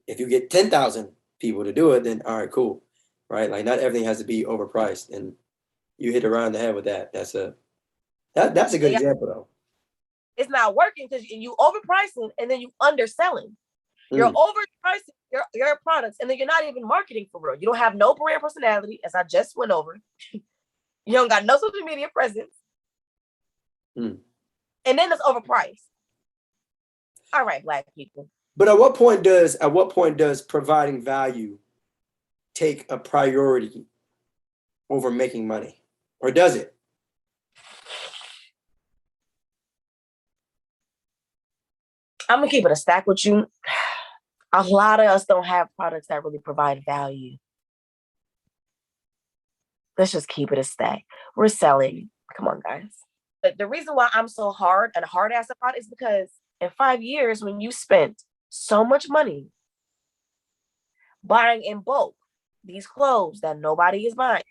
if you get 10,000 people to do it, then all right, cool. Right? Like not everything has to be overpriced. And you hit around the head with that. That's a good example though. It's not working because you overpricing and then you underselling. You're overpricing your products and then you're not even marketing for real. You don't have no brand personality, as I just went over. You don't got no social media presence. And then it's overpriced. All right, Black people. But at what point does providing value take a priority over making money? Or does it? I'm gonna keep it a stack with you. A lot of us don't have products that really provide value. Let's just keep it a stack. We're selling. Come on, guys. But the reason why I'm so hard ass about it is because in 5 years, when you spent so much money buying in bulk these clothes that nobody is buying,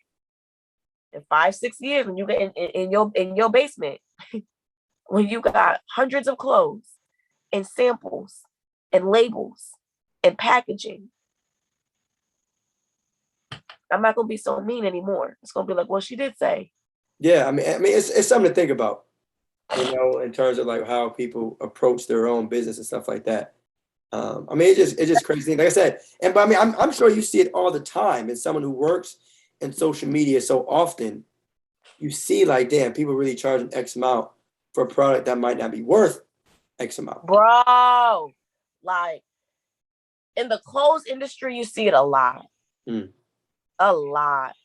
in 5, 6 years, when you get in your basement, when you got hundreds of clothes and samples and labels and packaging, I'm not gonna be so mean anymore. It's gonna be like, well, she did say. Yeah, I mean, it's something to think about. in terms of like how people approach their own business and stuff like that. I mean, it's just crazy. Like I said, but I mean, I'm sure you see it all the time. As someone who works in social media so often, you see like, damn, people really charging X amount for a product that might not be worth X amount. Bro, like in the clothes industry, you see it a lot. A lot.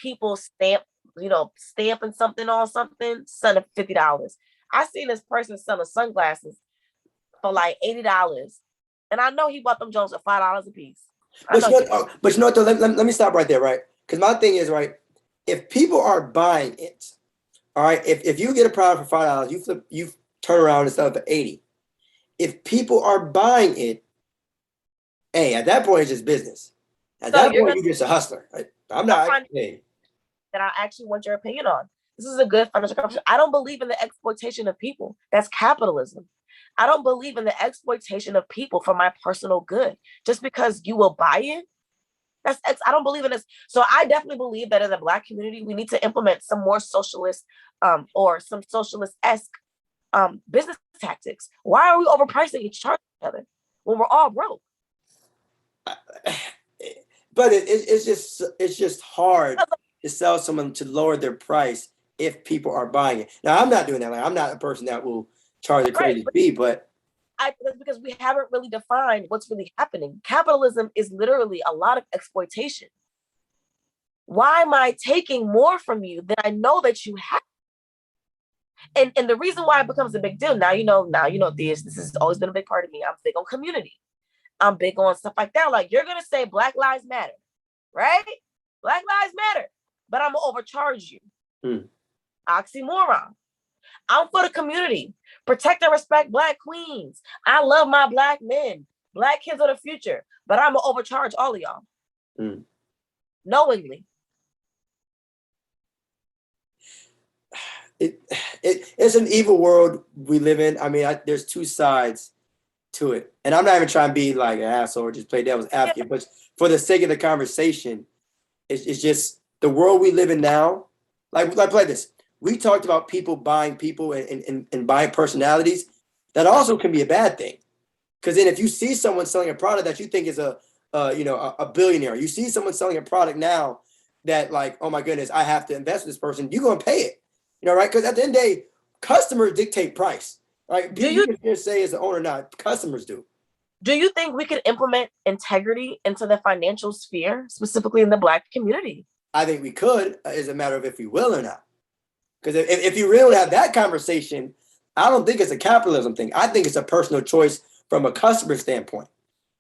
People stamping something on something, selling $50. I seen this person selling sunglasses for like $80. And I know he bought them Jones for $5 a piece. But you know what though, let me stop right there, right? Because my thing is, right, if people are buying it, all right, if you get a product for $5, you turn around and sell it for 80. If people are buying it, hey, at that point it's just business. At that point, you're just a hustler. Right? I'm not. That I actually want your opinion on. This is a good financial conversation. I don't believe in the exploitation of people. That's capitalism. I don't believe in the exploitation of people for my personal good. Just because you will buy it, I don't believe in this. So I definitely believe that as a Black community, we need to implement some more socialist or some socialist-esque business tactics. Why are we overpricing each other when we're all broke? But it's just hard to sell someone to lower their price if people are buying it. Now, I'm not doing that. Like, I'm not a person that will charge a crazy fee, but that's because we haven't really defined what's really happening. Capitalism is literally a lot of exploitation. Why am I taking more from you than I know that you have? And the reason why it becomes a big deal, now you know this has always been a big part of me. I'm big on community. I'm big on stuff like that. Like, you're gonna say Black Lives Matter, right? Black Lives Matter, but I'm gonna overcharge you. Oxymoron. I'm for the community. Protect and respect Black queens. I love my Black men. Black kids are the future, but I'm gonna overcharge all of y'all. Knowingly. It's an evil world we live in. I mean, there's two sides to it, and I'm not even trying to be like an asshole or just play devil's advocate, but for the sake of the conversation, it's just the world we live in now. Like this. We talked about people buying people and buying personalities. That also can be a bad thing, because then if you see someone selling a product that you think is a billionaire, you see someone selling a product now that, like, oh my goodness, I have to invest in this person, you're gonna pay it, right? Because at the end of the day, customers dictate price. Right? You can just say as the owner, not customers do. Do you think we could implement integrity into the financial sphere, specifically in the Black community? I think we could. It's a matter of if we will or not. Because if you really have that conversation, I don't think it's a capitalism thing. I think it's a personal choice from a customer standpoint.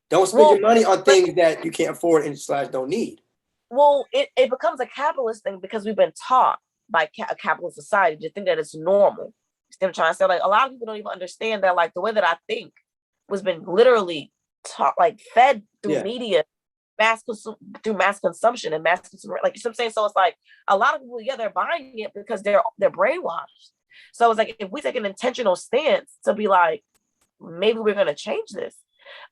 Don't spend your money on things that you can't afford and / don't need. Well, it becomes a capitalist thing because we've been taught by a capitalist society to think that it's normal. I'm trying to say, like, a lot of people don't even understand that, like, the way that I think was been literally taught, like, fed through media, through mass consumption and mass consumer, like, you know what I'm saying? So it's like a lot of people, they're buying it because they're brainwashed. So it's like, if we take an intentional stance to be like, maybe we're going to change this.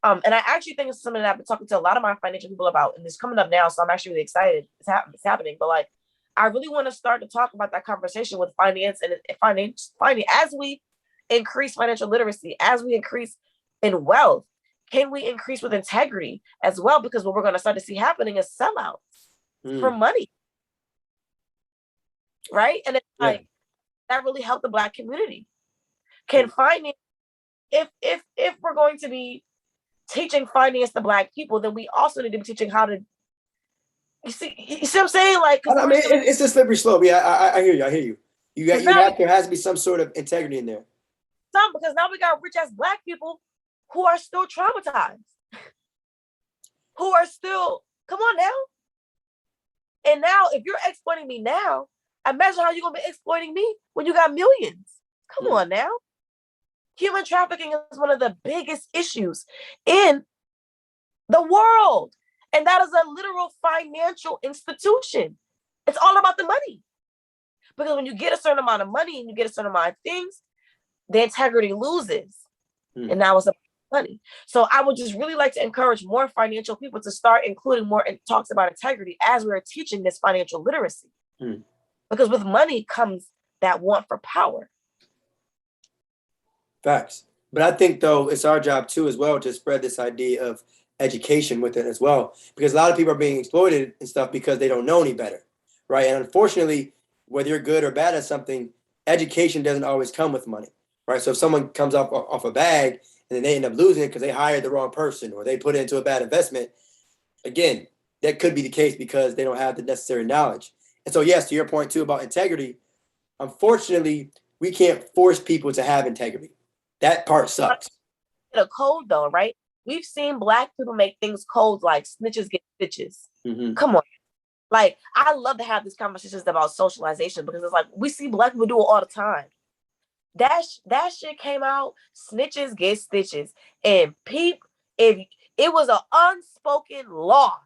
And I actually think it's something that I've been talking to a lot of my financial people about, and it's coming up now. So I'm actually really excited. It's happening. But like, I really want to start to talk about that conversation with finance and finance as we increase financial literacy, as we increase in wealth. Can we increase with integrity as well? Because what we're going to start to see happening is sellouts for money, right? And it's like that really helped the Black community. Can finance, if we're going to be teaching finance to Black people, then we also need to be teaching how to. You see what I'm saying? Like, I mean, it's a slippery slope. Yeah, I hear you. There has to be some sort of integrity in there. Because now we got rich ass Black people who are still traumatized, who are still, come on now. And now, if you're exploiting me now, imagine how you're gonna be exploiting me when you got millions. Come on now. Human trafficking is one of the biggest issues in the world. And that is a literal financial institution. It's all about the money. Because when you get a certain amount of money and you get a certain amount of things, the integrity loses. And now it's about money. So I would just really like to encourage more financial people to start including more talks about integrity as we're teaching this financial literacy. Because with money comes that want for power. Facts. But I think though it's our job too as well to spread this idea of education with it as well, because a lot of people are being exploited and stuff because they don't know any better, right? And unfortunately, whether you're good or bad at something, education doesn't always come with money, right? So if someone comes off a bag and then they end up losing it because they hired the wrong person or they put it into a bad investment, again, that could be the case because they don't have the necessary knowledge. And so, yes, to your point too about integrity, unfortunately, we can't force people to have integrity. That part sucks. A code though, right? We've seen Black people make things cold like snitches get stitches. Mm-hmm. Come on. Like, I love to have these conversations about socialization because it's like we see Black people do it all the time. That shit came out, snitches get stitches. And if it was an unspoken law,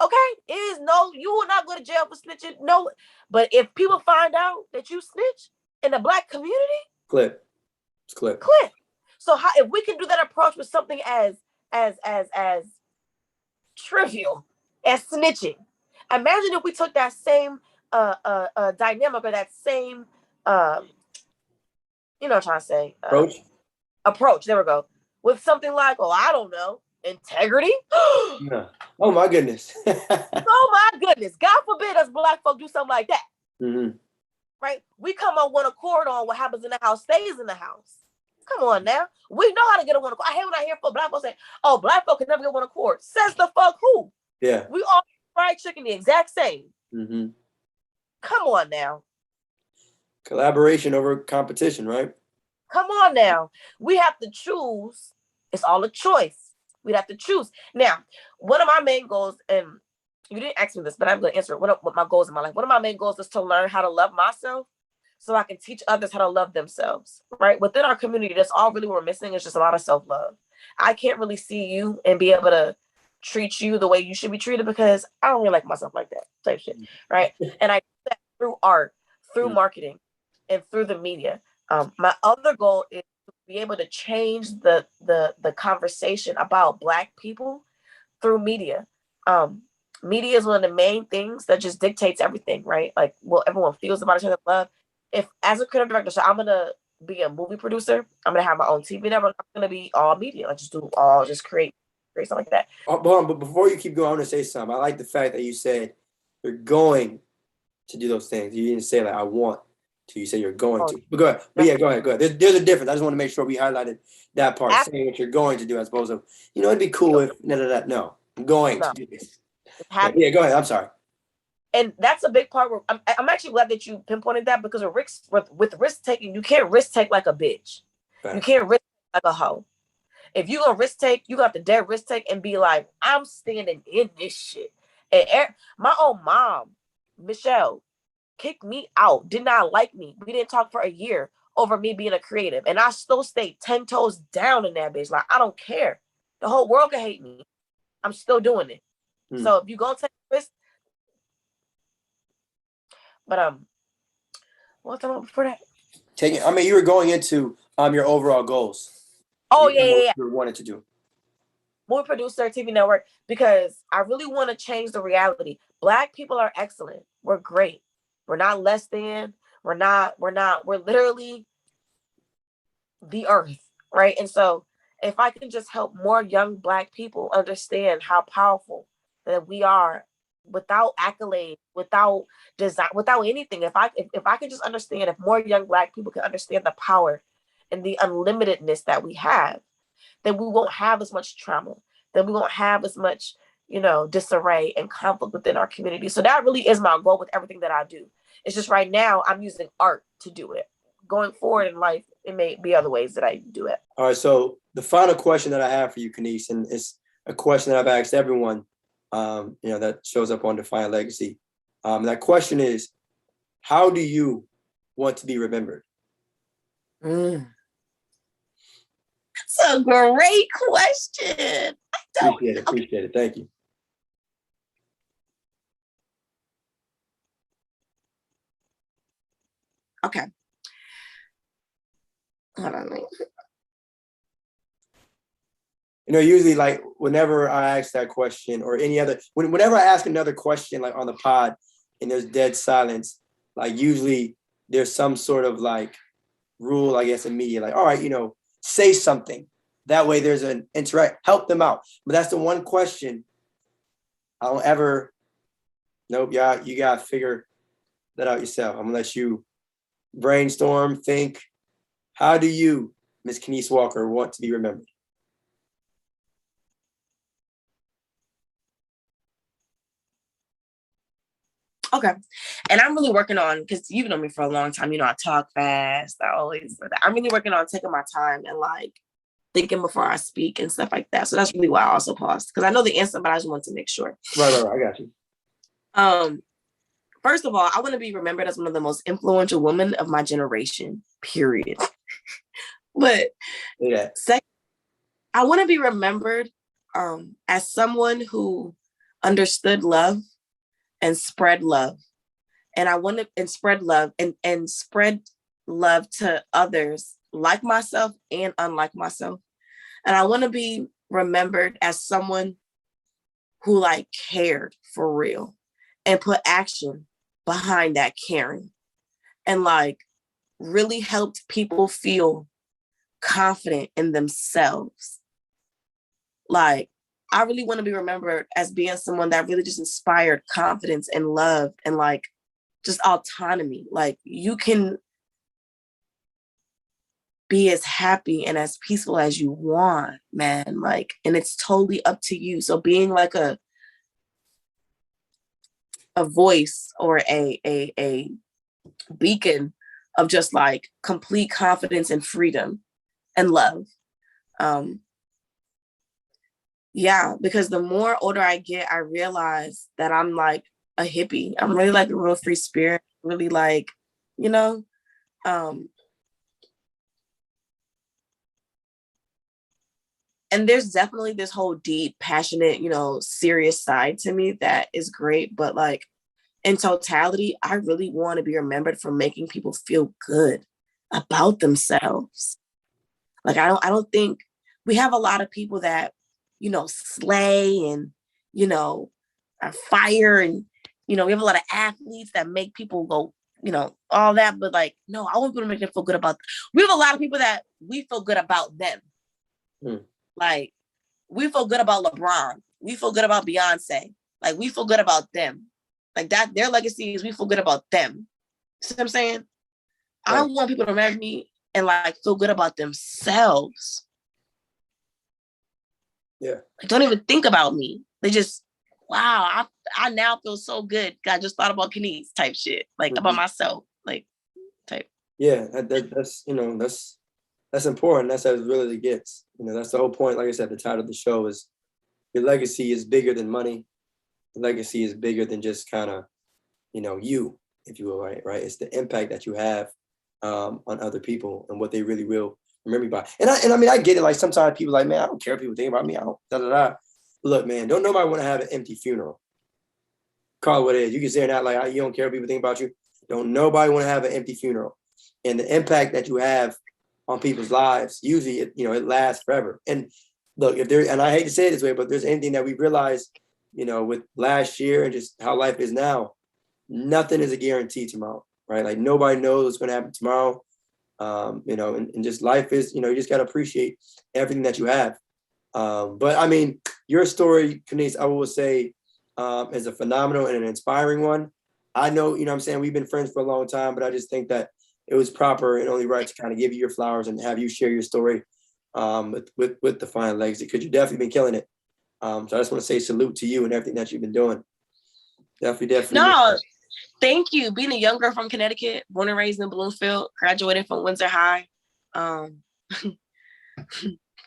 okay? It is no, you will not go to jail for snitching. No, but if people find out that you snitch in the Black community, clip. It's clip. So how if we can do that approach with something as trivial as snitching, imagine if we took that same dynamic or that same you know what I'm trying to say approach. There we go. With something like, oh, I don't know, integrity. Yeah. Oh my goodness. Oh my goodness. God forbid us Black folk do something like that. Mm-hmm. Right? We come on one accord on what happens in the house stays in the house. Come on now. We know how to get on one accord. I hate when I hear Black folks say, oh, Black folk can never get one accord. Says the fuck who? Yeah. We all fried chicken the exact same. Mm-hmm. Come on now. Collaboration over competition, right? Come on now. We have to choose. It's all a choice. We'd have to choose. Now, one of my main goals, and you didn't ask me this, but I'm going to answer it. What my goals in my life? One of my main goals is to learn how to love myself so I can teach others how to love themselves, right? Within our community, that's all really we're missing is just a lot of self-love. I can't really see you and be able to treat you the way you should be treated because I don't really like myself like that type shit, right? And I do that through art, through marketing, and through the media. My other goal is to be able to change the conversation about Black people through media. Media is one of the main things that just dictates everything, right? Like, well, everyone feels about each other, love. If as a creative director, so I'm gonna be a movie producer. I'm gonna have my own TV network. I'm gonna be all media. Like just create something like that. But before you keep going, I want to say something. I like the fact that you said you're going to do those things. You didn't say like I want to. You say you're going to. But go ahead. But yeah, go ahead. There's a difference. I just want to make sure we highlighted that part, saying what you're going to do as opposed to, it'd be cool if no. I'm going to do this. Yeah, go ahead. I'm sorry. And that's a big part where I'm actually glad that you pinpointed that because with risk taking, you can't risk take like a bitch. Right. You can't risk like a hoe. If you're gonna risk take, you got to dare risk take and be like, I'm standing in this shit. And my own mom, Michelle, kicked me out, did not like me. We didn't talk for a year over me being a creative. And I still stayed 10 toes down in that bitch. Like, I don't care. The whole world can hate me. I'm still doing it. So if you gonna take risk, but what's the before that? You were going into your overall goals. Oh yeah. You wanted to do movie producer, TV network, because I really want to change the reality. Black people are excellent. We're great. We're not less than. We're literally the earth, right? And so if I can just help more young Black people understand how powerful that we are without accolade, without design, without anything, if I can just understand, if more young Black people can understand the power and the unlimitedness that we have, then we won't have as much trauma, then we won't have as much, disarray and conflict within our community. So that really is my goal with everything that I do. It's just right now I'm using art to do it. Going forward in life, it may be other ways that I do it. All right. So the final question that I have for you, Keniece, and it's a question that I've asked everyone, that shows up on Defiant Legacy. That question is, how do you want to be remembered? That's a great question. Appreciate it. Thank you. Okay. Hold on. Usually like whenever I ask that question or whenever I ask another question, like on the pod and there's dead silence, like usually there's some sort of like rule, I guess, in media, like, all right, say something. That way there's an interact, help them out. But that's the one question I don't ever, nope, yeah, you gotta figure that out yourself. I'm gonna let you brainstorm, think. How do you, Miss Keniece Walker, want to be remembered? Okay. And I'm really working on, because you've known me for a long time, I talk fast. I'm really working on taking my time and like thinking before I speak and stuff like that. So that's really why I also paused, because I know the answer, but I just want to make sure. Right. I got you. First of all, I want to be remembered as one of the most influential women of my generation, period. But second, I want to be remembered as someone who understood love and spread love. And I want to spread love and spread love to others like myself and unlike myself. And I want to be remembered as someone who like cared for real and put action behind that caring and like really helped people feel confident in themselves. Like, I really want to be remembered as being someone that really just inspired confidence and love and like just autonomy. Like, you can be as happy and as peaceful as you want, man. Like, and it's totally up to you. So being like a voice or a beacon of just like complete confidence and freedom and love. Yeah, because the more older I get, I realize that I'm like a hippie. I'm really like a real free spirit, really like, and there's definitely this whole deep, passionate, serious side to me that is great. But like in totality, I really want to be remembered for making people feel good about themselves. Like, I don't think we have a lot of people that, slay and, are fire. And, we have a lot of athletes that make people go, all that. But like, no, I want people to make them feel good about them. We have a lot of people that we feel good about them. Like, we feel good about LeBron. We feel good about Beyonce. Like, we feel good about them. Like, that, their legacy is we feel good about them. See what I'm saying? Right. I want people to remember me and like feel good about themselves. Yeah. Like, don't even think about me. They just, wow, I now feel so good. I just thought about Keniece type shit, like about myself, like type. Yeah, that's important. That's as really it gets. That's the whole point. Like I said, the title of the show is your legacy is bigger than money. The legacy is bigger than just kind of, you, if you will, right? It's the impact that you have on other people and what they really will remember you by. And I mean, I get it. Like sometimes people are like, man, I don't care if people think about me. I don't, da, da, da. Look, man, don't nobody want to have an empty funeral. Call it what it is. You can say that like, you don't care if people think about you. Don't nobody want to have an empty funeral. And the impact that you have on people's lives, usually, it lasts forever. And look, and I hate to say it this way, but if there's anything that we realized, with last year and just how life is now, nothing is a guarantee tomorrow, right? Like nobody knows what's going to happen tomorrow. And just life is, you just got to appreciate everything that you have. But I mean, your story, Keniece, I will say, is a phenomenal and an inspiring one. I know, what I'm saying, we've been friends for a long time, but I just think that it was proper and only right to kind of give you your flowers and have you share your story with the Fine Legacy, because you've definitely been killing it. So I just want to say salute to you and everything that you've been doing. Definitely. No, thank you. Being a young girl from Connecticut, born and raised in Bloomfield, graduated from Windsor High,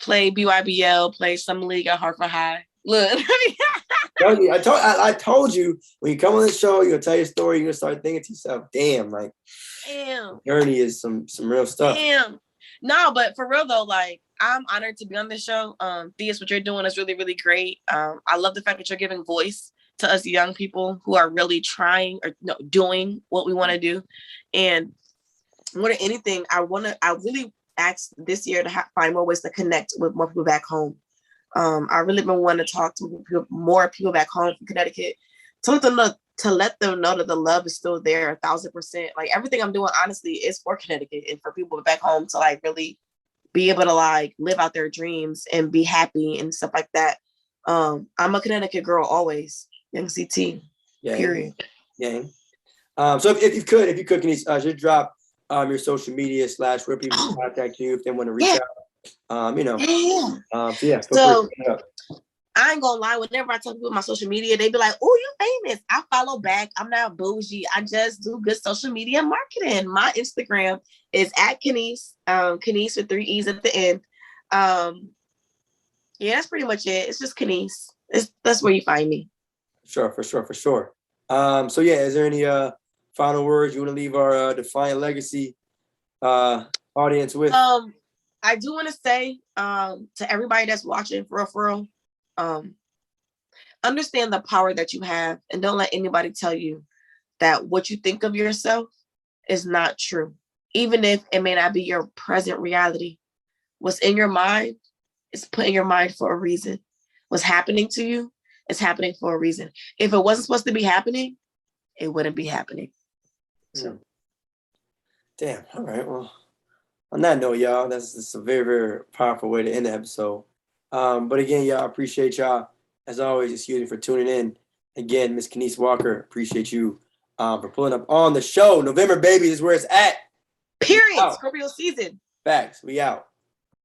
played BYBL, played Summer League at Hartford High. Look. I told you when you come on this show, you're gonna tell your story, you're gonna start thinking to yourself, damn, journey is some real stuff. Damn. No, but for real though, like I'm honored to be on this show. Theus, what you're doing is really, really great. I love the fact that you're giving voice to us young people who are really trying or doing what we want to do. And more than anything, I really asked this year to find more ways to connect with more people back home. I really been wanting to talk to more people back home from Connecticut, to let them know that the love is still there 1,000%. Like everything I'm doing, honestly, is for Connecticut and for people back home to like really be able to like live out their dreams and be happy and stuff like that. I'm a Connecticut girl always. Young CT. Yeah. Period. Yeah. So if you could, Keniece, just drop your social media / where people can contact you if they want to reach out. You know. Yeah. So yeah. So I ain't gonna lie. Whenever I talk about my social media, they be like, "Oh, you famous." I follow back. I'm not bougie. I just do good social media marketing. My Instagram is at Keniece. Keniece with 3 E's at the end. Yeah, that's pretty much it. It's just Keniece. That's where you find me. For sure. So yeah, is there any final words you want to leave our Defiant Legacy audience with? I do want to say to everybody that's watching, for real, understand the power that you have, and don't let anybody tell you that what you think of yourself is not true. Even if it may not be your present reality, what's in your mind is put in your mind for a reason. What's happening to you is happening for a reason. If it wasn't supposed to be happening, it wouldn't be happening. So. Damn. All right. Well, on that note, y'all, that's a very, very powerful way to end the episode. But again, y'all, appreciate y'all. As always, excuse me for tuning in. Again, Miss Keniece Walker, appreciate you for pulling up on the show. November, baby, is where it's at. Period. Scorpio season. Facts. We out.